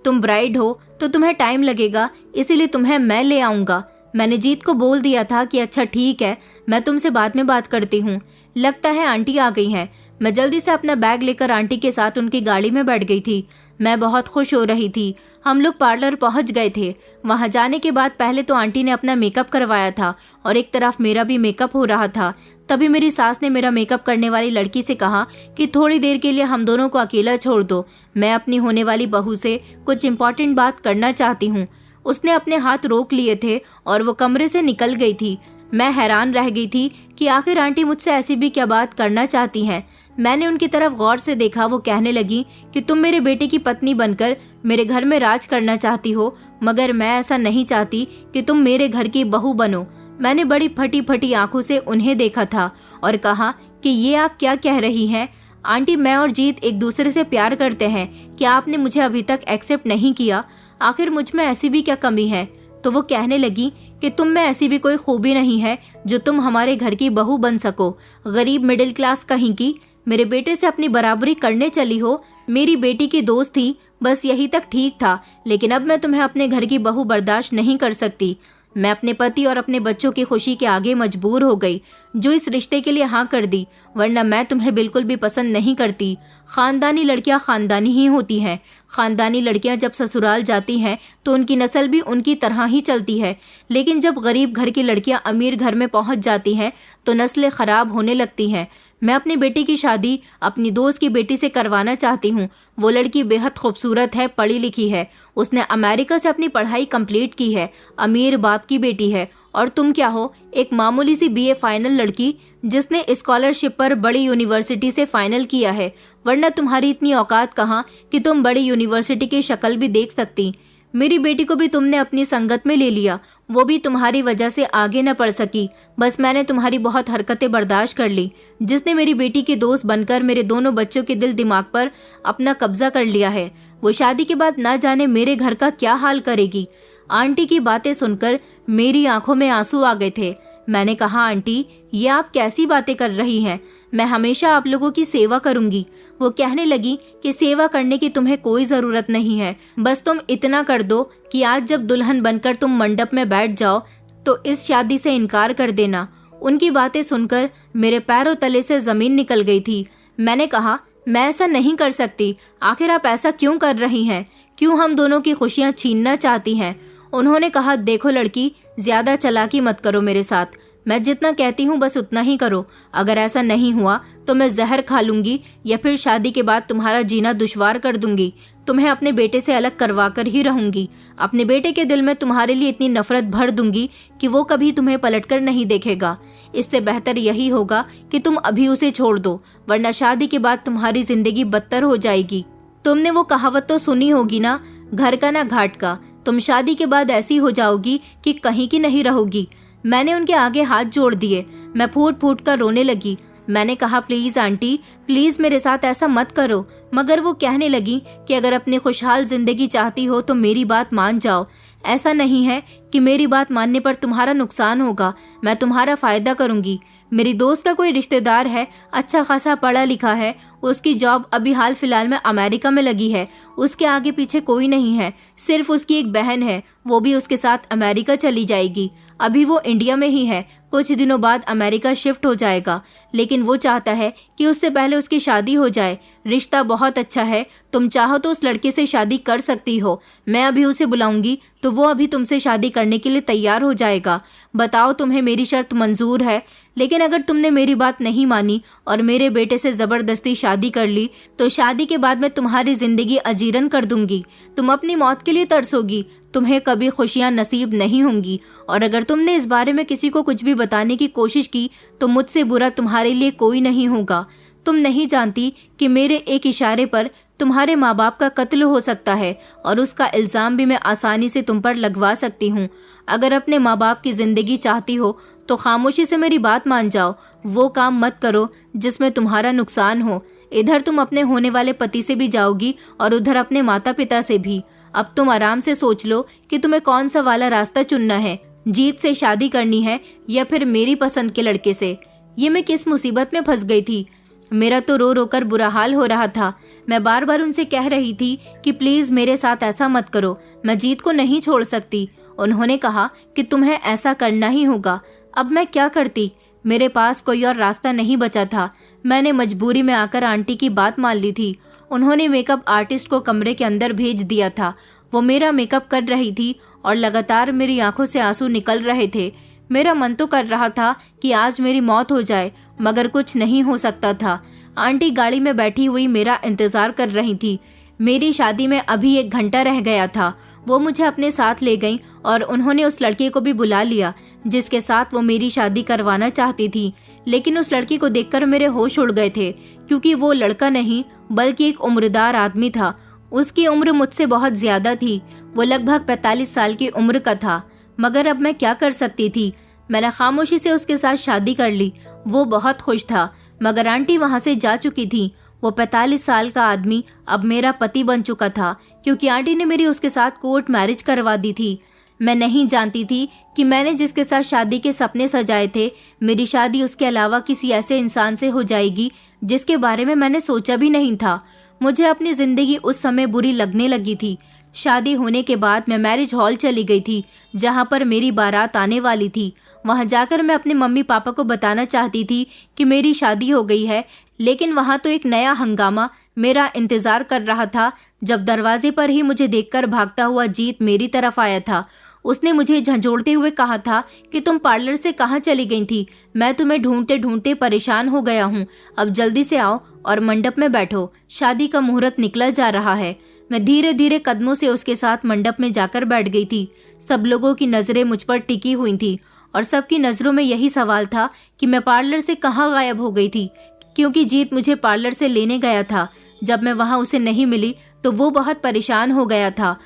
तुम ब्राइड हो तो तुम्हें टाइम लगेगा, इसीलिए तुम्हें मैं ले आऊंगा। मैंने जीत को बोल दिया था कि अच्छा ठीक है, मैं तुमसे बाद में बात करती हूँ। लगता है आंटी आ गई हैं। मैं जल्दी से अपना बैग लेकर आंटी के साथ उनकी गाड़ी में बैठ गई थी। मैं बहुत खुश हो रही थी। हम लोग पार्लर पहुंच गए थे। वहां जाने के बाद पहले तो आंटी ने अपना मेकअप करवाया था और एक तरफ मेरा भी मेकअप हो रहा था। तभी मेरी सास ने मेरा मेकअप करने वाली लड़की से कहा कि थोड़ी देर के लिए हम दोनों को अकेला छोड़ दो, मैं अपनी होने वाली बहू से कुछ इम्पोर्टेंट बात करना चाहती हूँ। उसने अपने हाथ रोक लिए थे और वो कमरे से निकल गई थी। मैं हैरान रह गई थी कि आखिर आंटी मुझसे ऐसी भी क्या बात करना चाहती हैं। मैंने उनकी तरफ गौर से देखा। वो कहने लगी कि तुम मेरे बेटे की पत्नी बनकर मेरे घर में राज करना चाहती हो, मगर मैं ऐसा नहीं चाहती कि तुम मेरे घर की बहू बनो। मैंने बड़ी फटी फटी आंखों से उन्हें देखा था और कहा कि ये आप क्या कह रही हैं? आंटी, मैं और जीत एक दूसरे से प्यार करते हैं। क्या आपने मुझे अभी तक एक्सेप्ट नहीं किया? आखिर मुझ में ऐसी भी क्या कमी है? तो वो कहने लगी कि तुम में ऐसी भी कोई खूबी नहीं है जो तुम हमारे घर की बहू बन सको। गरीब मिडिल क्लास कहीं की मेरे बेटे से अपनी बराबरी करने चली हो। मेरी बेटी की दोस्त थी, बस यही तक ठीक था, लेकिन अब मैं तुम्हें अपने घर की बहू बर्दाश्त नहीं कर सकती। मैं अपने पति और अपने बच्चों की खुशी के आगे मजबूर हो गई जो इस रिश्ते के लिए हाँ कर दी, वरना मैं तुम्हें बिल्कुल भी पसंद नहीं करती। खानदानी लड़कियां खानदानी ही होती हैं। खानदानी लड़कियां जब ससुराल जाती हैं तो उनकी नस्ल भी उनकी तरह ही चलती है, लेकिन जब गरीब घर की लड़कियां अमीर घर में पहुंच जाती हैं तो नस्लें खराब होने लगती हैं। मैं अपनी बेटी की शादी अपनी दोस्त की बेटी से करवाना चाहती हूँ। वो लड़की बेहद खूबसूरत है, पढ़ी लिखी है, उसने अमेरिका से अपनी पढ़ाई कंप्लीट की है, अमीर बाप की बेटी है। और तुम क्या हो? एक मामूली सी बीए फाइनल लड़की जिसने स्कॉलरशिप पर बड़ी यूनिवर्सिटी से फाइनल किया है, वरना तुम्हारी इतनी औकात कहाँ कि तुम बड़ी यूनिवर्सिटी की शक्ल भी देख सकती। मेरी बेटी को भी तुमने अपनी संगत में ले लिया, वो भी तुम्हारी वजह से आगे न बढ़ सकी। बस मैंने तुम्हारी बहुत हरकतें बर्दाश्त कर ली, जिसने मेरी बेटी की दोस्त बनकर मेरे दोनों बच्चों के दिल दिमाग पर अपना कब्जा कर लिया है। वो शादी के बाद ना जाने मेरे घर का क्या हाल करेगी। आंटी की बातें सुनकर मेरी आंखों में आंसू आ गए थे। मैंने कहा, आंटी, ये आप कैसी बातें कर रही हैं? मैं हमेशा आप लोगों की सेवा करूंगी। वो कहने लगी कि सेवा करने की तुम्हें कोई जरूरत नहीं है, बस तुम इतना कर दो कि आज जब दुल्हन बनकर तुम मंडप में बैठ जाओ तो इस शादी से इनकार कर देना। उनकी बातें सुनकर मेरे पैरों तले से जमीन निकल गई थी। मैंने कहा, मैं ऐसा नहीं कर सकती। आखिर आप ऐसा क्यों कर रही हैं? क्यों हम दोनों की खुशियां छीनना चाहती हैं? उन्होंने कहा, देखो लड़की, ज्यादा चालाकी मत करो मेरे साथ। मैं जितना कहती हूँ बस उतना ही करो। अगर ऐसा नहीं हुआ तो मैं जहर खा लूंगी या फिर शादी के बाद तुम्हारा जीना दुश्वार कर दूंगी। तुम्हें अपने बेटे से अलग करवा कर ही रहूंगी। अपने बेटे के दिल में तुम्हारे लिए इतनी नफरत भर दूंगी कि वो कभी तुम्हें पलटकर नहीं देखेगा। इससे बेहतर यही होगा कि तुम अभी उसे छोड़ दो, वरना शादी के बाद तुम्हारी जिंदगी बदतर हो जाएगी। तुमने वो कहावत तो सुनी होगी ना, घर का ना घाट का। तुम शादी के बाद ऐसी हो जाओगी कि कहीं की नहीं रहोगी। मैंने उनके आगे हाथ जोड़ दिए। मैं फूट फूट कर रोने लगी। मैंने कहा, प्लीज आंटी, प्लीज मेरे साथ ऐसा मत करो। मगर वो कहने लगी कि अगर अपनी खुशहाल जिंदगी चाहती हो तो मेरी बात मान जाओ। ऐसा नहीं है कि मेरी बात मानने पर तुम्हारा नुकसान होगा, मैं तुम्हारा फायदा करूंगी। मेरी दोस्त का कोई रिश्तेदार है, अच्छा खासा पढ़ा लिखा है, उसकी जॉब अभी हाल फिलहाल में अमेरिका में लगी है। उसके आगे पीछे कोई नहीं है, सिर्फ उसकी एक बहन है, वो भी उसके साथ अमेरिका चली जाएगी। अभी वो इंडिया में ही है, कुछ दिनों बाद अमेरिका शिफ्ट हो जाएगा, लेकिन वो चाहता है कि उससे पहले उसकी शादी हो जाए। रिश्ता बहुत अच्छा है, तुम चाहो तो उस लड़के से शादी कर सकती हो। मैं अभी उसे बुलाऊंगी तो वो अभी तुमसे शादी करने के लिए तैयार हो जाएगा। बताओ, तुम्हें मेरी शर्त मंजूर है? लेकिन अगर तुमने मेरी बात नहीं मानी और मेरे बेटे से जबरदस्ती शादी कर ली तो शादी के बाद मैं तुम्हारी जिंदगी अजीरन कर दूंगी। तुम अपनी मौत के लिए तरसोगी, तुम्हें कभी खुशियां नसीब नहीं होंगी। और अगर तुमने इस बारे में किसी को कुछ भी बताने की कोशिश की तो मुझसे बुरा तुम्हारे लिए कोई नहीं होगा। तुम नहीं जानती कि मेरे एक इशारे पर तुम्हारे माँ बाप का कत्ल हो सकता है और उसका इल्जाम भी मैं आसानी से तुम पर लगवा सकती हूँ। अगर अपने माँ बाप की जिंदगी चाहती हो तो खामोशी से मेरी बात मान जाओ। वो काम मत करो जिसमें तुम्हारा नुकसान हो। इधर तुम अपने होने वाले पति से भी जाओगी और उधर अपने माता पिता से भी। अब तुम आराम से सोच लो कि तुम्हें कौन सा वाला रास्ता चुनना है, जीत से शादी करनी है या फिर मेरी पसंद के लड़के से। ये मैं किस मुसीबत में फंस गई थी। मेरा तो रो रो कर बुरा हाल हो रहा था। मैं बार बार उनसे कह रही थी कि प्लीज मेरे साथ ऐसा मत करो, मैं जीत को नहीं छोड़ सकती। उन्होंने कहा कि तुम्हें ऐसा करना ही होगा। अब मैं क्या करती? मेरे पास कोई और रास्ता नहीं बचा था। मैंने मजबूरी में आकर आंटी की बात मान ली थी। उन्होंने मेकअप आर्टिस्ट को कमरे के अंदर भेज दिया था। वो मेरा मेकअप कर रही थी और लगातार मेरी आंखों से आंसू निकल रहे थे। मेरा मन तो कर रहा था कि आज मेरी मौत हो जाए, मगर कुछ नहीं हो सकता था। आंटी गाड़ी में बैठी हुई मेरा इंतजार कर रही थी। मेरी शादी में अभी 1 घंटा रह गया था। वो मुझे अपने साथ ले गईं और उन्होंने उस लड़के को भी बुला लिया जिसके साथ वो मेरी शादी करवाना चाहती थी। लेकिन उस लड़की को देखकर मेरे होश उड़ गए थे, क्योंकि वो लड़का नहीं बल्कि एक उम्रदार आदमी था। उसकी उम्र मुझसे बहुत ज्यादा थी। वो लगभग 45 साल की उम्र का था। मगर अब मैं क्या कर सकती थी? मैंने खामोशी से उसके साथ शादी कर ली। वो बहुत खुश था, मगर आंटी वहां से जा चुकी थी। वो 45 साल का आदमी अब मेरा पति बन चुका था, क्योंकि आंटी ने मेरी उसके साथ कोर्ट मैरिज करवा दी थी। मैं नहीं जानती थी कि मैंने जिसके साथ शादी के सपने सजाए थे, मेरी शादी उसके अलावा किसी ऐसे इंसान से हो जाएगी जिसके बारे में मैंने सोचा भी नहीं था। मुझे अपनी जिंदगी उस समय बुरी लगने लगी थी। शादी होने के बाद मैं मैरिज हॉल चली गई थी, जहां पर मेरी बारात आने वाली थी। वहां जाकर मैं अपने मम्मी पापा को बताना चाहती थी कि मेरी शादी हो गई है, लेकिन वहां तो एक नया हंगामा मेरा इंतजार कर रहा था। जब दरवाजे पर ही मुझे देखकर भागता हुआ जीत मेरी तरफ आया था। उसने मुझे झंझोड़ते हुए कहा था कि तुम पार्लर से कहाँ चली गई थी? मैं तुम्हें ढूंढते ढूंढते परेशान हो गया हूँ। अब जल्दी से आओ और मंडप में बैठो, शादी का मुहूर्त निकला जा रहा है। मैं धीरे धीरे कदमों से उसके साथ मंडप में जाकर बैठ गई थी। सब लोगों की नजरें मुझ पर टिकी हुई थी और सबकी नजरों में यही सवाल था कि मैं पार्लर से कहाँ गायब हो गई थी, क्योंकि जीत मुझे पार्लर से लेने गया था। जब मैं वहां उसे नहीं मिली तो वो बहुत परेशान हो गया था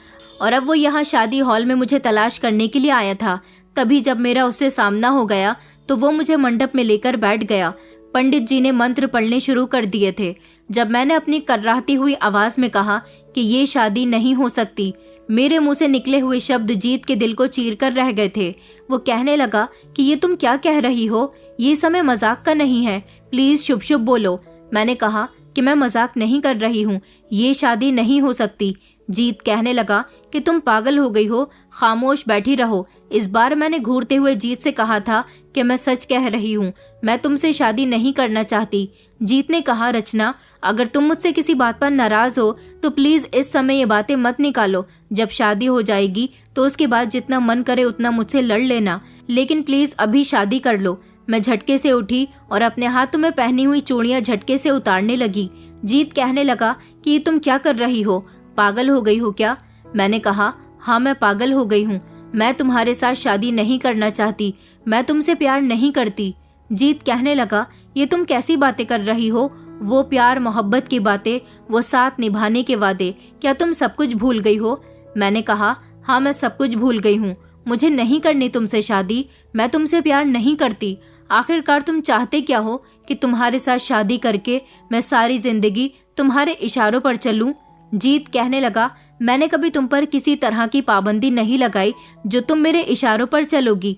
और अब वो यहाँ शादी हॉल में मुझे तलाश करने के लिए आया था। तभी जब मेरा उससे सामना हो गया तो वो मुझे मंडप में लेकर बैठ गया। पंडित जी ने मंत्र पढ़ने शुरू कर दिए थे। जब मैंने अपनी कर्राहती हुई आवाज में कहा कि ये शादी नहीं हो सकती, मेरे मुंह से निकले हुए शब्द जीत के दिल को चीर कर रह गए थे। वो कहने लगा कि ये तुम क्या कह रही हो? ये समय मजाक का नहीं है, प्लीज शुभ शुभ बोलो। मैंने कहा कि मैं मजाक नहीं कर रही हूँ, ये शादी नहीं हो सकती। जीत कहने लगा कि तुम पागल हो गई हो, खामोश बैठी रहो। इस बार मैंने घूरते हुए जीत से कहा था कि मैं सच कह रही हूँ, मैं तुमसे शादी नहीं करना चाहती। जीत ने कहा, रचना अगर तुम मुझसे किसी बात पर नाराज हो तो प्लीज इस समय ये बातें मत निकालो। जब शादी हो जाएगी तो उसके बाद जितना मन करे उतना मुझसे लड़ लेना, लेकिन प्लीज अभी शादी कर लो। मैं झटके से उठी और अपने हाथों में पहनी हुई चूड़ियां झटके से उतारने लगी। जीत कहने लगा कि तुम क्या कर रही हो, पागल हो गई हो क्या? मैंने कहा, हाँ मैं पागल हो गई हूँ, मैं तुम्हारे साथ शादी नहीं करना चाहती, मैं तुमसे प्यार नहीं करती। जीत कहने लगा, ये तुम कैसी बातें कर रही हो? वो प्यार मोहब्बत की बातें, वो साथ निभाने के वादे, क्या तुम सब कुछ भूल गई हो? मैंने कहा, हाँ मैं सब कुछ भूल गई हूँ, मुझे नहीं करनी तुमसे शादी, मैं तुमसे प्यार नहीं करती। आखिरकार तुम चाहते क्या हो कि तुम्हारे साथ शादी करके मैं सारी जिंदगी तुम्हारे इशारों पर चलूं? जीत कहने लगा, मैंने कभी तुम पर किसी तरह की पाबंदी नहीं लगाई जो तुम मेरे इशारों पर चलोगी।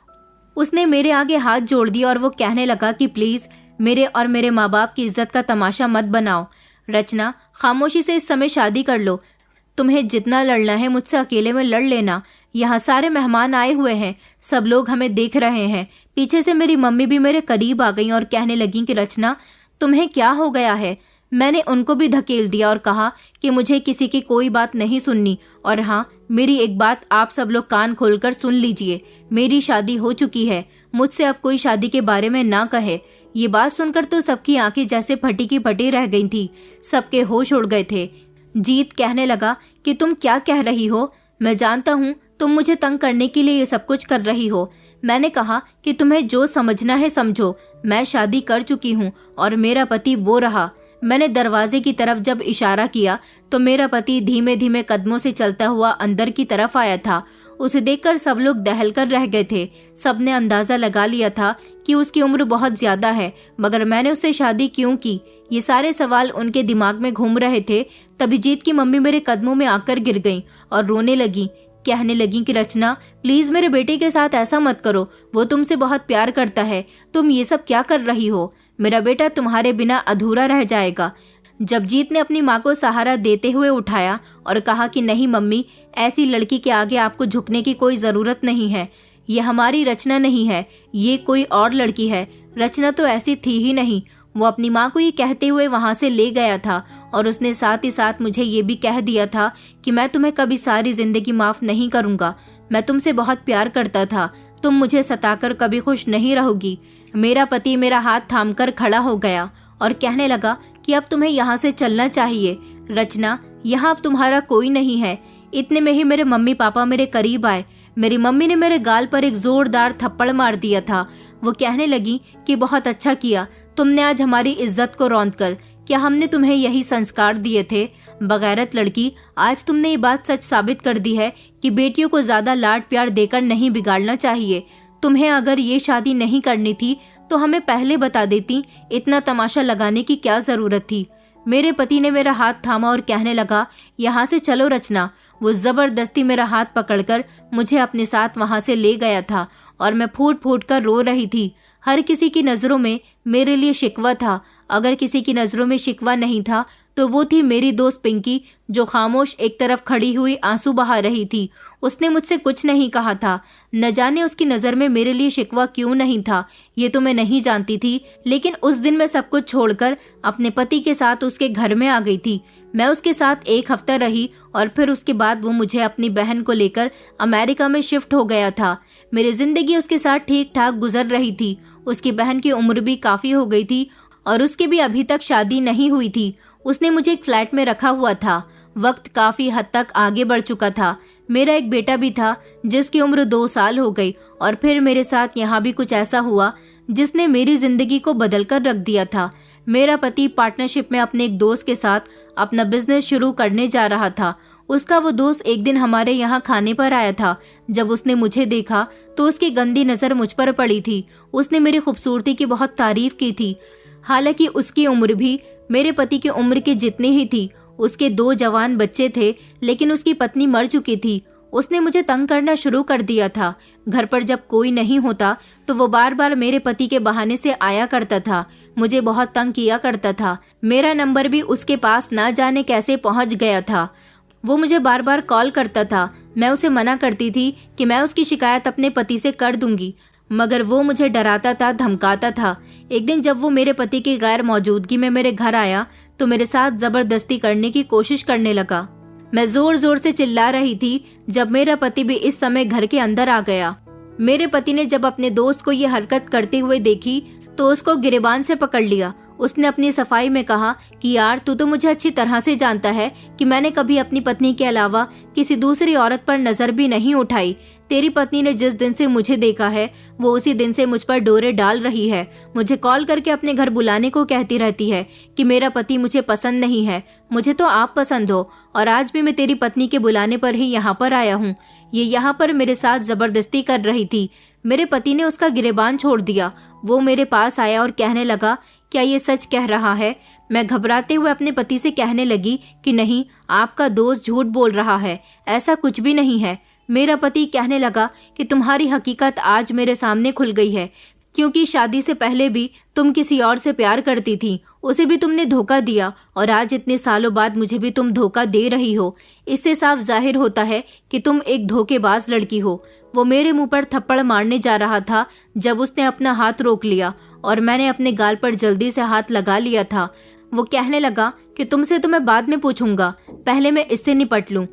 उसने मेरे आगे हाथ जोड़ दिया और वो कहने लगा कि प्लीज मेरे और मेरे माँ बाप की इज्जत का तमाशा मत बनाओ। रचना, खामोशी से इस समय शादी कर लो। तुम्हें जितना लड़ना है मुझसे अकेले में लड़ लेना। यहाँ सारे मेहमान आए हुए हैं, सब लोग हमें देख रहे हैं। पीछे से मेरी मम्मी भी मेरे करीब आ गई और कहने लगी कि रचना तुम्हें क्या हो गया है? मैंने उनको भी धकेल दिया और कहा कि मुझे किसी की कोई बात नहीं सुननी। और हाँ, मेरी एक बात आप सब लोग कान खोलकर सुन लीजिए, मेरी शादी हो चुकी है, मुझसे अब कोई शादी के बारे में ना कहे। ये बात सुनकर तो सबकी आंखें जैसे फटी की फटी रह गई थी, सबके होश उड़ गए थे। जीत कहने लगा कि तुम क्या कह रही हो? मैं जानता हूँ तुम मुझे तंग करने के लिए ये सब कुछ कर रही हो। मैंने कहा कि तुम्हें जो समझना है समझो, मैं शादी कर चुकी हूँ और मेरा पति वो रहा। मैंने दरवाजे की तरफ जब इशारा किया तो मेरा पति धीमे धीमे कदमों से चलता हुआ अंदर की तरफ आया था। उसे देखकर सब लोग दहलकर रह गए थे। सबने अंदाजा लगा लिया था कि उसकी उम्र बहुत ज्यादा है, मगर मैंने उससे शादी क्यों की? ये सारे सवाल उनके दिमाग में घूम रहे थे। तभी जीत की मम्मी मेरे कदमों में आकर गिर गईं और रोने लगी। कहने लगी कि रचना प्लीज मेरे बेटे के साथ ऐसा मत करो, वो तुमसे बहुत प्यार करता है, तुम ये सब क्या कर रही हो? मेरा बेटा तुम्हारे बिना अधूरा रह जाएगा। जब जीत ने अपनी माँ को सहारा देते हुए उठाया और कहा कि नहीं मम्मी, ऐसी लड़की के आगे आपको झुकने की कोई जरूरत नहीं है, ये हमारी रचना नहीं है, ये कोई और लड़की है, रचना तो ऐसी थी ही नहीं। वो अपनी माँ को ये कहते हुए वहाँ से ले गया था और उसने साथ ही साथ मुझे ये भी कह दिया था कि मैं तुम्हें कभी सारी जिंदगी माफ नहीं करूंगा, मैं तुमसे बहुत प्यार करता था, तुम मुझे सताकर कभी खुश नहीं रहोगी। मेरा पति मेरा हाथ थामकर खड़ा हो गया और कहने लगा कि अब तुम्हें यहाँ से चलना चाहिए। रचना, यहाँ अब तुम्हारा कोई नहीं है। इतने में ही मेरे मम्मी पापा मेरे करीब आए। मेरी मम्मी ने मेरे गाल पर एक जोरदार थप्पड़ मार दिया था। वो कहने लगी कि बहुत अच्छा किया तुमने आज हमारी इज्जत को रौंद कर, क्या हमने तुम्हें यही संस्कार दिए थे? बगैरत लड़की, आज तुमने ये बात सच साबित कर दी है कि बेटियों को ज्यादा लाड प्यार देकर नहीं बिगाड़ना चाहिए। तुम्हें अगर ये शादी नहीं करनी थी तो हमें पहले बता देती, इतना तमाशा लगाने की क्या जरूरत थी? मेरे पति ने मेरा हाथ थामा और कहने लगा, यहाँ से चलो रचना। वो जबरदस्ती मेरा हाथ पकड़कर मुझे अपने साथ वहाँ से ले गया था और मैं फूट फूट कर रो रही थी। हर किसी की नजरों में मेरे लिए शिकवा था। अगर किसी की नजरों में शिकवा नहीं था तो वो थी मेरी दोस्त पिंकी, जो खामोश एक तरफ खड़ी हुई आंसू बहा रही थी। उसने मुझसे कुछ नहीं कहा था। न जाने उसकी नजर में मेरे लिए शिकवा क्यों नहीं था, ये तो मैं नहीं जानती थी। लेकिन उस दिन मैं सब कुछ छोड़कर अपने पति के साथ उसके घर में आ गई थी। मैं उसके साथ 1 हफ्ता रही और फिर उसके बाद वो मुझे अपनी बहन को लेकर अमेरिका में शिफ्ट हो गया था। मेरी जिंदगी उसके साथ ठीक ठाक गुजर रही थी। उसकी बहन की उम्र भी काफी हो गई थी और उसकी भी अभी तक शादी नहीं हुई थी। उसने मुझे एक फ्लैट में रखा हुआ था। वक्त काफी हद तक आगे बढ़ चुका था। मेरा एक बेटा भी था जिसकी उम्र 2 साल हो गई। और फिर मेरे साथ यहाँ भी कुछ ऐसा हुआ जिसने मेरी जिंदगी को बदल कर रख दिया था। मेरा पति पार्टनरशिप में अपने एक दोस्त के साथ अपना बिजनेस शुरू करने जा रहा था। उसका वो दोस्त एक दिन हमारे यहाँ खाने पर आया था। जब उसने मुझे देखा तो उसकी गंदी नजर मुझ पर पड़ी थी। उसने मेरी खूबसूरती की बहुत तारीफ की थी। हालांकि उसकी उम्र भी मेरे पति की उम्र के जितनी ही थी। उसके 2 जवान बच्चे थे, लेकिन उसकी पत्नी मर चुकी थी। उसने मुझे तंग करना शुरू कर दिया था। घर पर जब कोई नहीं होता तो वो बार बार मेरे पति के बहाने से आया करता था। मुझे बहुत तंग किया करता था। मेरा नंबर भी उसके पास ना जाने कैसे पहुंच गया था। वो मुझे बार बार कॉल करता था। मैं उसे मना करती थी कि मैं उसकी शिकायत अपने पति से कर दूंगी, मगर वो मुझे डराता था, धमकाता था। एक दिन जब वो मेरे पति की गैर मौजूदगी में मेरे घर आया तो मेरे साथ जबरदस्ती करने की कोशिश करने लगा। मैं जोर जोर से चिल्ला रही थी जब मेरा पति भी इस समय घर के अंदर आ गया। मेरे पति ने जब अपने दोस्त को ये हरकत करते हुए देखी तो उसको गिरेबान से पकड़ लिया। उसने अपनी सफाई में कहा कि यार, तू तो मुझे अच्छी तरह से जानता है कि मैंने कभी अपनी पत्नी के अलावा किसी दूसरी औरत पर नजर भी नहीं उठाई। तेरी पत्नी ने जिस दिन से मुझे देखा है वो उसी दिन से मुझ पर डोरे डाल रही है। मुझे कॉल करके अपने घर बुलाने को कहती रहती है कि मेरा पति मुझे पसंद नहीं है, मुझे तो आप पसंद हो, और आज भी मैं तेरी पत्नी के बुलाने पर ही यहाँ पर आया हूँ। ये यहाँ पर मेरे साथ जबरदस्ती कर रही थी। मेरे पति ने उसका गिरेबान छोड़ दिया। वो मेरे पास आया और कहने लगा, क्या ये सच कह रहा है? मैं घबराते हुए अपने पति से कहने लगी कि नहीं, आपका दोस्त झूठ बोल रहा है, ऐसा कुछ भी नहीं है। मेरा पति कहने लगा कि तुम्हारी हकीकत आज मेरे सामने खुल गई है, क्योंकि शादी से पहले भी तुम किसी और से प्यार करती थी, उसे भी तुमने धोखा दिया, और आज इतने सालों बाद मुझे भी तुम धोखा दे रही हो। इससे साफ जाहिर होता है कि तुम एक धोखेबाज लड़की हो। वो मेरे मुंह पर थप्पड़ मारने जा रहा था जब उसने अपना हाथ रोक लिया और मैंने अपने गाल पर जल्दी से हाथ लगा लिया था। वो कहने लगा कि तुमसे तो मैं बाद में पूछूंगा, पहले मैं इससे निपट लूं।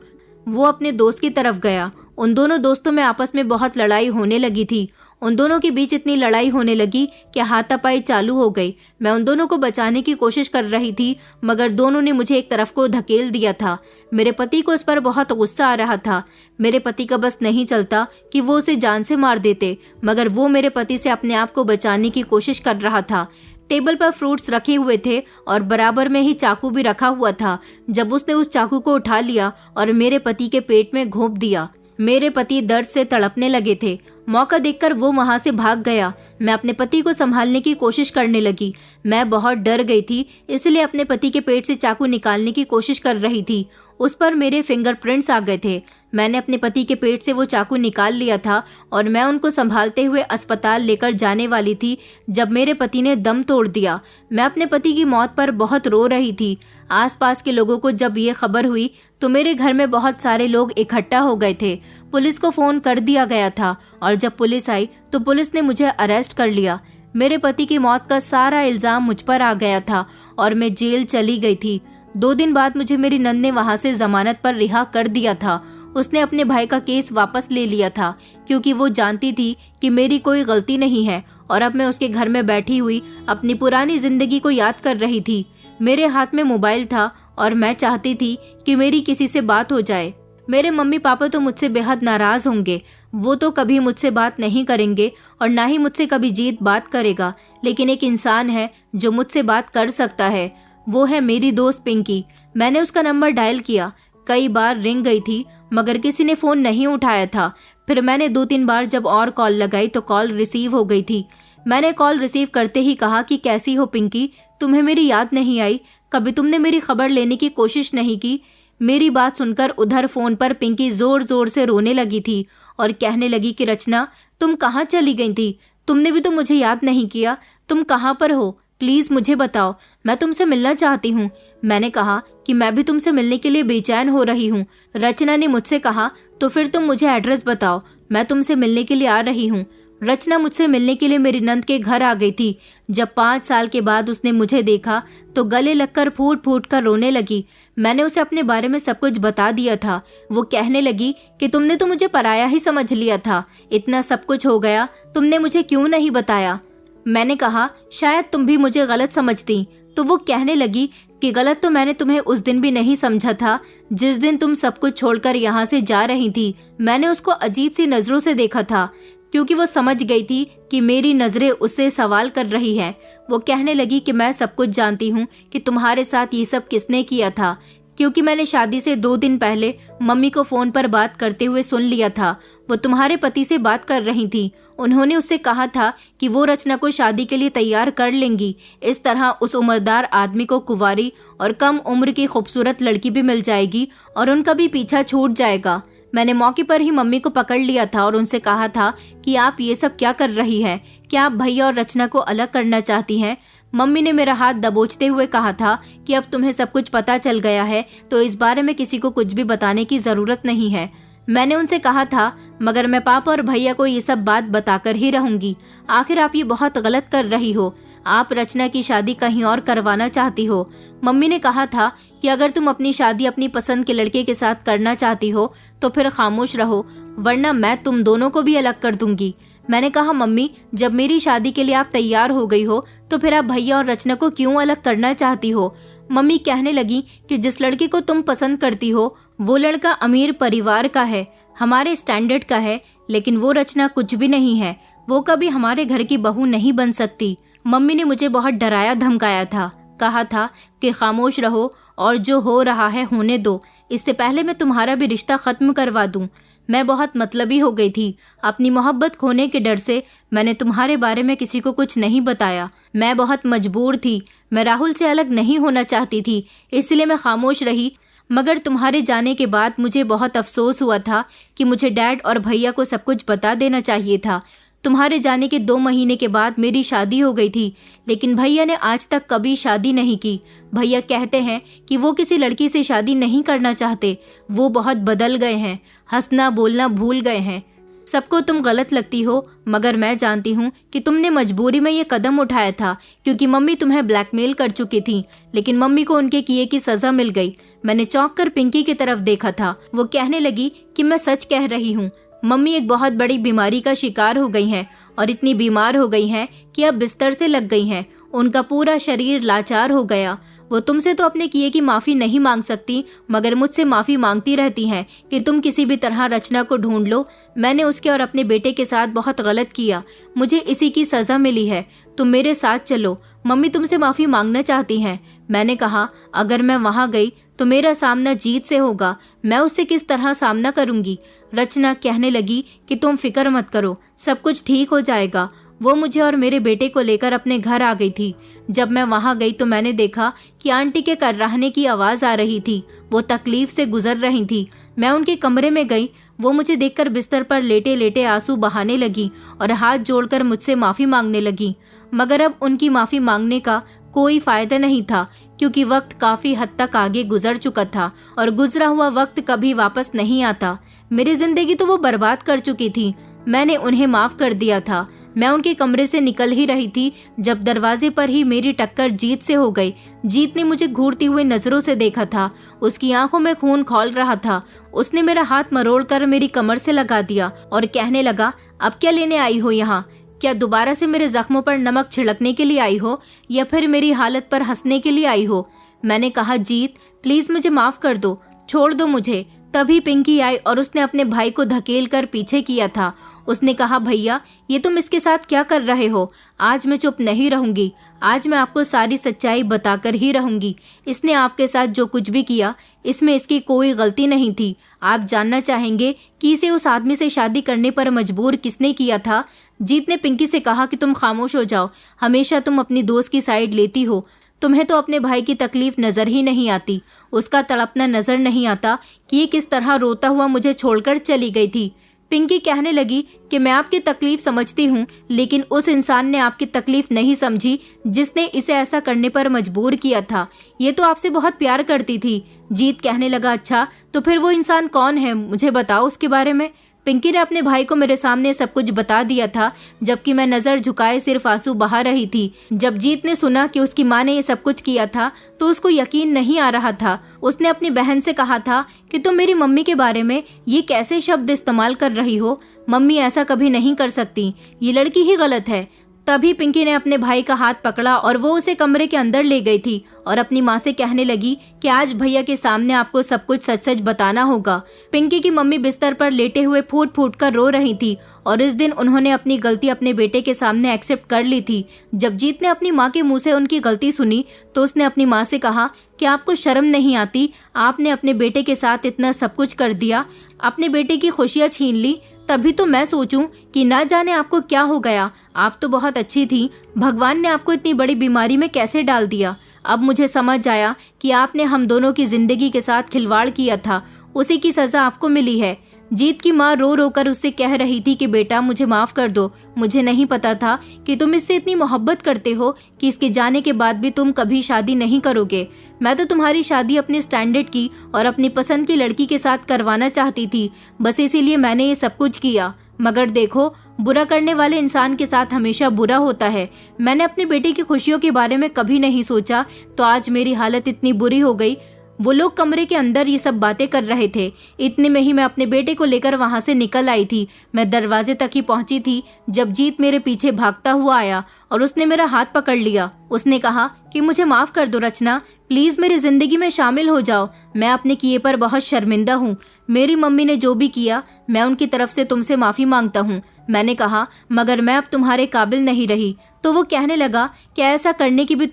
वो अपने दोस्त की तरफ गया। उन दोनों दोस्तों में आपस में बहुत लड़ाई होने लगी थी। उन दोनों के बीच इतनी लड़ाई होने लगी कि हाथापाई चालू हो गई। मैं उन दोनों को बचाने की कोशिश कर रही थी, मगर दोनों ने मुझे एक तरफ को धकेल दिया था। मेरे पति को इस पर बहुत गुस्सा आ रहा था। मेरे पति का बस नहीं चलता कि वो उसे जान से मार देते, मगर वो मेरे पति से अपने आप को बचाने की कोशिश कर रहा था। टेबल पर फ्रूट्स रखे हुए थे और बराबर में ही चाकू भी रखा हुआ था। जब उसने उस चाकू को उठा लिया और मेरे पति के पेट में घोंप दिया। मेरे पति दर्द से तड़पने लगे थे। मौका देखकर वो वहां से भाग गया। मैं अपने पति को संभालने की कोशिश करने लगी। मैं बहुत डर गई थी, इसलिए अपने पति के पेट से चाकू निकालने की कोशिश कर रही थी। उस पर मेरे फिंगरप्रिंट्स आ गए थे। मैंने अपने पति के पेट से वो चाकू निकाल लिया था और मैं उनको संभालते हुए अस्पताल लेकर जाने वाली थी जब मेरे पति ने दम तोड़ दिया। मैं अपने पति की मौत पर बहुत रो रही थी। आसपास के लोगों को जब ये खबर हुई तो मेरे घर में बहुत सारे लोग इकट्ठा हो गए थे। पुलिस को फोन कर दिया गया था और जब पुलिस आई तो पुलिस ने मुझे अरेस्ट कर लिया। मेरे पति की मौत का सारा इल्जाम मुझ पर आ गया था और मैं जेल चली गई थी। 2 दिन बाद मुझे मेरी नंद ने वहां से जमानत पर रिहा कर दिया था। उसने अपने भाई का केस वापस ले लिया था क्योंकि वो जानती थी कि मेरी कोई गलती नहीं है, और अब मैं उसके घर में बैठी हुई अपनी पुरानी जिंदगी को याद कर रही थी। मेरे हाथ में मोबाइल था और मैं चाहती थी कि मेरी किसी से बात हो जाए। मेरे मम्मी पापा तो मुझसे बेहद नाराज होंगे। वो तो कभी मुझसे बात नहीं करेंगे और ना ही मुझसे कभी जीत बात करेगा, लेकिन एक इंसान है जो मुझसे बात कर सकता है। वो है मेरी दोस्त पिंकी। मैंने उसका नंबर डायल किया। कई बार रिंग गई थी मगर किसी ने फोन नहीं उठाया था। फिर मैंने 2-3 बार जब और कॉल लगाई तो कॉल रिसीव हो गई थी। मैंने कॉल रिसीव करते ही कहा कि कैसी हो पिंकी, तुम्हें मेरी याद नहीं आई? कभी तुमने मेरी खबर लेने की कोशिश नहीं की? मेरी बात सुनकर उधर फोन पर पिंकी जोर जोर से रोने लगी थी और कहने लगी कि रचना, तुम कहाँ चली गई थी? तुमने भी तो मुझे याद नहीं किया। तुम कहाँ पर हो? प्लीज मुझे बताओ, मैं तुमसे मिलना चाहती हूँ। मैंने कहा कि मैं भी तुमसे मिलने के लिए बेचैन हो रही हूँ। रचना ने मुझसे कहा, तो फिर तुम मुझे एड्रेस बताओ, मैं तुमसे मिलने के लिए आ रही हूँ। रचना मुझसे मिलने के लिए मेरी नंद के घर आ गई थी। जब 5 साल के बाद उसने मुझे देखा तो गले लगकर फूट फूट कर रोने लगी। मैंने उसे अपने बारे में सब कुछ बता दिया था। वो कहने लगी कि तुमने तो मुझे पराया ही समझ लिया था। इतना सब कुछ हो गया, तुमने मुझे क्यों नहीं बताया? मैंने कहा शायद तुम भी मुझे गलत समझती। तो वो कहने लगी कि गलत तो मैंने तुम्हें उस दिन भी नहीं समझा था जिस दिन तुम सब कुछ छोड़कर यहाँ से जा रही थी। मैंने उसको अजीब सी नजरों से देखा था क्योंकि वो समझ गई थी कि मेरी नजरें उससे सवाल कर रही हैं। वो कहने लगी कि मैं सब कुछ जानती हूँ कि तुम्हारे साथ ये सब किसने किया था, क्योंकि मैंने शादी से 2 दिन पहले मम्मी को फोन पर बात करते हुए सुन लिया था। वो तुम्हारे पति से बात कर रही थी। उन्होंने उससे कहा था कि वो रचना को शादी के लिए तैयार कर लेंगी। इस तरह उस उम्रदार आदमी को कुंवारी और कम उम्र की खूबसूरत लड़की भी मिल जाएगी और उनका भी पीछा छूट जाएगा। मैंने मौके पर ही मम्मी को पकड़ लिया था और उनसे कहा था कि आप ये सब क्या कर रही हैं? क्या आप भैया और रचना को अलग करना चाहती हैं? मम्मी ने मेरा हाथ दबोचते हुए कहा था कि अब तुम्हें सब कुछ पता चल गया है तो इस बारे में किसी को कुछ भी बताने की जरूरत नहीं है। मैंने उनसे कहा था मगर मैं पापा और भैया को ये सब बात बताकर ही रहूंगी। आखिर आप ये बहुत गलत कर रही हो। आप रचना की शादी कहीं और करवाना चाहती हो। मम्मी ने कहा था कि अगर तुम अपनी शादी अपनी पसंद के लड़के के साथ करना चाहती हो तो फिर खामोश रहो, वरना मैं तुम दोनों को भी अलग कर दूंगी। मैंने कहा मम्मी, जब मेरी शादी के लिए आप तैयार हो गई हो तो फिर आप भैया और रचना को क्यों अलग करना चाहती हो? मम्मी कहने लगी कि जिस लड़के को तुम पसंद करती हो वो लड़का अमीर परिवार का है, हमारे स्टैंडर्ड का है, लेकिन वो रचना कुछ भी नहीं है। वो कभी हमारे घर की बहू नहीं बन सकती। मम्मी ने मुझे बहुत डराया धमकाया था, कहा था कि खामोश रहो और जो हो रहा है होने दो, इससे पहले मैं तुम्हारा भी रिश्ता खत्म करवा दूं। मैं बहुत मतलबी हो गई थी। अपनी मोहब्बत खोने के डर से मैंने तुम्हारे बारे में किसी को कुछ नहीं बताया। मैं बहुत मजबूर थी। मैं राहुल से अलग नहीं होना चाहती थी, इसलिए मैं खामोश रही। मगर तुम्हारे जाने के बाद मुझे बहुत अफसोस हुआ था कि मुझे डैड और भैया को सब कुछ बता देना चाहिए था। तुम्हारे जाने के 2 महीने के बाद मेरी शादी हो गई थी, लेकिन भैया ने आज तक कभी शादी नहीं की। भैया कहते हैं कि वो किसी लड़की से शादी नहीं करना चाहते। वो बहुत बदल गए हैं, हंसना बोलना भूल गए हैं। सबको तुम गलत लगती हो, मगर मैं जानती हूँ कि तुमने मजबूरी में ये कदम उठाया था क्योंकि मम्मी तुम्हें ब्लैकमेल कर चुकी थी, लेकिन मम्मी को उनके किए की सजा मिल गई। मैंने चौंक कर पिंकी की तरफ देखा था। वो कहने लगी कि मैं सच कह रही हूँ। मम्मी एक बहुत बड़ी बीमारी का शिकार हो गई हैं और इतनी बीमार हो गई हैं कि अब बिस्तर से लग गई हैं। उनका पूरा शरीर लाचार हो गया। वो तुमसे तो अपने किए की माफी नहीं मांग सकती, मगर मुझसे माफी मांगती रहती हैं कि तुम किसी भी तरह रचना को ढूंढ लो। मैंने उसके और अपने बेटे के साथ बहुत गलत किया, मुझे इसी की सजा मिली है। तुम मेरे साथ चलो। मम्मी तुमसे माफी मांगना चाहती हैं। मैंने कहा अगर मैं वहां गई तो मेरा सामना जीत से होगा। मैं उससे किस तरह सामना करूंगी? रचना कहने लगी कि तुम फिक्र मत करो, सब कुछ ठीक हो जाएगा। वो मुझे और मेरे बेटे को लेकर अपने घर आ गई थी। जब मैं वहां गई तो मैंने देखा कि आंटी के कर्राहने की आवाज आ रही थी। वो तकलीफ से गुजर रही थी। मैं उनके कमरे में गई। वो मुझे देखकर बिस्तर पर लेटे लेटे आंसू बहाने लगी और हाथ जोड़कर मुझसे माफी मांगने लगी। मगर अब उनकी माफी मांगने का कोई फायदा नहीं था, क्योंकि वक्त काफी हद तक आगे गुजर चुका था और गुजरा हुआ वक्त कभी वापस नहीं आता। मेरी जिंदगी तो वो बर्बाद कर चुकी थी। मैंने उन्हें माफ कर दिया था। मैं उनके कमरे से निकल ही रही थी जब दरवाजे पर ही मेरी टक्कर जीत से हो गई। जीत ने मुझे घूरती हुई नजरों से देखा था। उसकी आंखों में खून खौल रहा था। उसने मेरा हाथ मरोड़कर मेरी कमर से लगा दिया और कहने लगा, अब क्या लेने आई हो यहाँ? क्या दोबारा से मेरे जख्मों पर नमक छिड़कने के लिए आई हो या फिर मेरी हालत पर हंसने के लिए आई हो? मैंने कहा, जीत प्लीज मुझे माफ कर दो, छोड़ दो मुझे। तभी पिंकी आई और उसने अपने भाई को धकेल कर पीछे किया था। उसने कहा, भैया ये तुम इसके साथ क्या कर रहे हो? आज मैं चुप नहीं रहूंगी। आज मैं आपको सारी सच्चाई बताकर ही रहूंगी। इसने आपके साथ जो कुछ भी किया इसमें इसकी कोई गलती नहीं थी। आप जानना चाहेंगे कि इसे उस आदमी से शादी करने पर मजबूर किसने किया था? जीत ने पिंकी से कहा कि तुम खामोश हो जाओ। हमेशा तुम अपनी दोस्त की साइड लेती हो। तुम्हें तो अपने भाई की तकलीफ नजर ही नहीं आती, उसका तड़पना नजर नहीं आता कि ये किस तरह रोता हुआ मुझे छोड़कर चली गई थी। पिंकी कहने लगी कि मैं आपकी तकलीफ समझती हूँ, लेकिन उस इंसान ने आपकी तकलीफ नहीं समझी जिसने इसे ऐसा करने पर मजबूर किया था। ये तो आपसे बहुत प्यार करती थी। जीत कहने लगा, अच्छा तो फिर वो इंसान कौन है, मुझे बताओ उसके बारे में। पिंकी ने अपने भाई को मेरे सामने सब कुछ बता दिया था, जबकि मैं नजर झुकाए सिर्फ आंसू बहा रही थी। जब जीत ने सुना कि उसकी माँ ने ये सब कुछ किया था तो उसको यकीन नहीं आ रहा था। उसने अपनी बहन से कहा था कि तुम मेरी मम्मी के बारे में ये कैसे शब्द इस्तेमाल कर रही हो? मम्मी ऐसा कभी नहीं कर सकती, ये लड़की ही गलत है। तभी पिंकी ने अपने भाई का हाथ पकड़ा और वो उसे कमरे के अंदर ले गई थी और अपनी माँ से कहने लगी कि आज भैया के सामने आपको सब कुछ सच सच बताना होगा। पिंकी की मम्मी बिस्तर पर लेटे हुए फूट फूट कर रो रही थी और इस दिन उन्होंने अपनी गलती अपने बेटे के सामने एक्सेप्ट कर ली थी। जब जीत ने अपनी माँ के मुंह से उनकी गलती सुनी तो उसने अपनी माँ से कहा कि आपको शर्म नहीं आती? आपने अपने बेटे के साथ इतना सब कुछ कर दिया, अपने बेटे की खुशियाँ छीन ली। तभी तो मैं सोचूं कि ना जाने आपको क्या हो गया। आप तो बहुत अच्छी थी, भगवान ने आपको इतनी बड़ी बीमारी में कैसे डाल दिया। अब मुझे समझ आया कि आपने हम दोनों की जिंदगी के साथ खिलवाड़ किया था, उसी की सजा आपको मिली है। जीत की माँ रो रो कर उससे कह रही थी कि बेटा मुझे माफ कर दो, मुझे नहीं पता था कि तुम इससे इतनी मोहब्बत करते हो कि इसके जाने के बाद भी तुम कभी शादी नहीं करोगे। मैं तो तुम्हारी शादी अपने स्टैंडर्ड की और अपनी पसंद की लड़की के साथ करवाना चाहती थी, बस इसीलिए मैंने ये सब कुछ किया। मगर देखो, बुरा करने वाले इंसान के साथ हमेशा बुरा होता है। मैंने अपने बेटे की खुशियों के बारे में कभी नहीं सोचा, तो आज मेरी हालत इतनी बुरी हो गई। वो लोग कमरे के अंदर ये सब बातें कर रहे थे। इतने में ही मैं अपने बेटे को लेकर वहां से निकल आई थी। मैं दरवाजे तक ही पहुंची थी जब जीत मेरे पीछे भागता हुआ आया और उसने मेरा हाथ पकड़ लिया। उसने कहा कि मुझे माफ कर दो रचना, प्लीज मेरी जिंदगी में शामिल हो जाओ। मैं अपने किए पर बहुत शर्मिंदा हूँ। मेरी मम्मी ने जो भी किया, मैं उनकी तरफ से तुमसे माफी मांगता हूँ। मैंने कहा, मगर मैं अब तुम्हारे काबिल नहीं रही। तो वो कहने लगा कि ऐसा करने की भी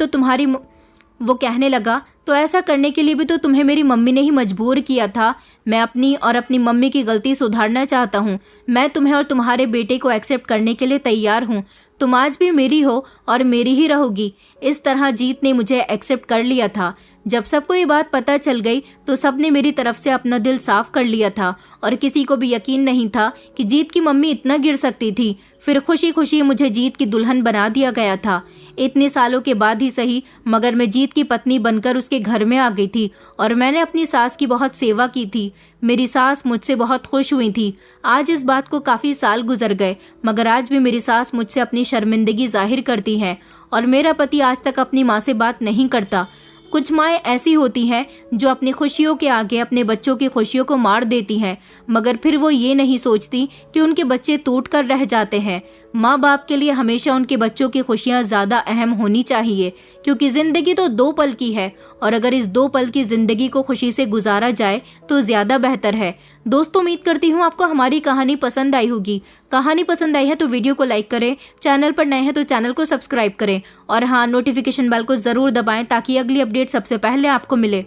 तो ऐसा करने के लिए भी तो तुम्हें मेरी मम्मी ने ही मजबूर किया था। मैं अपनी और अपनी मम्मी की गलती सुधारना चाहता हूँ। मैं तुम्हें और तुम्हारे बेटे को एक्सेप्ट करने के लिए तैयार हूँ। तुम आज भी मेरी हो और मेरी ही रहोगी। इस तरह जीत ने मुझे एक्सेप्ट कर लिया था। जब सबको ये बात पता चल गई तो सबने मेरी तरफ से अपना दिल साफ कर लिया था और किसी को भी यकीन नहीं था कि जीत की मम्मी इतना गिर सकती थी। फिर खुशी खुशी मुझे जीत की दुल्हन बना दिया गया था। इतने सालों के बाद ही सही, मगर मैं जीत की पत्नी बनकर उसके घर में आ गई थी और मैंने अपनी सास की बहुत सेवा की थी। मेरी सास मुझसे बहुत खुश हुई थी। आज इस बात को काफी साल गुजर गए, मगर आज भी मेरी सास मुझसे अपनी शर्मिंदगी जाहिर करती है और मेरा पति आज तक अपनी माँ से बात नहीं करता। कुछ माएँ ऐसी होती हैं जो अपनी खुशियों के आगे अपने बच्चों की खुशियों को मार देती हैं, मगर फिर वो ये नहीं सोचती कि उनके बच्चे टूट कर रह जाते हैं। माँ बाप के लिए हमेशा उनके बच्चों की खुशियाँ ज़्यादा अहम होनी चाहिए, क्योंकि ज़िंदगी तो 2 पल की है और अगर इस 2 पल की ज़िंदगी को खुशी से गुजारा जाए तो ज़्यादा बेहतर है। दोस्तों, उम्मीद करती हूँ आपको हमारी कहानी पसंद आई होगी। कहानी पसंद आई है तो वीडियो को लाइक करें, चैनल पर नए हैं तो चैनल को सब्सक्राइब करें और हाँ, नोटिफिकेशन बेल को ज़रूर दबाएं ताकि अगली अपडेट सबसे पहले आपको मिले।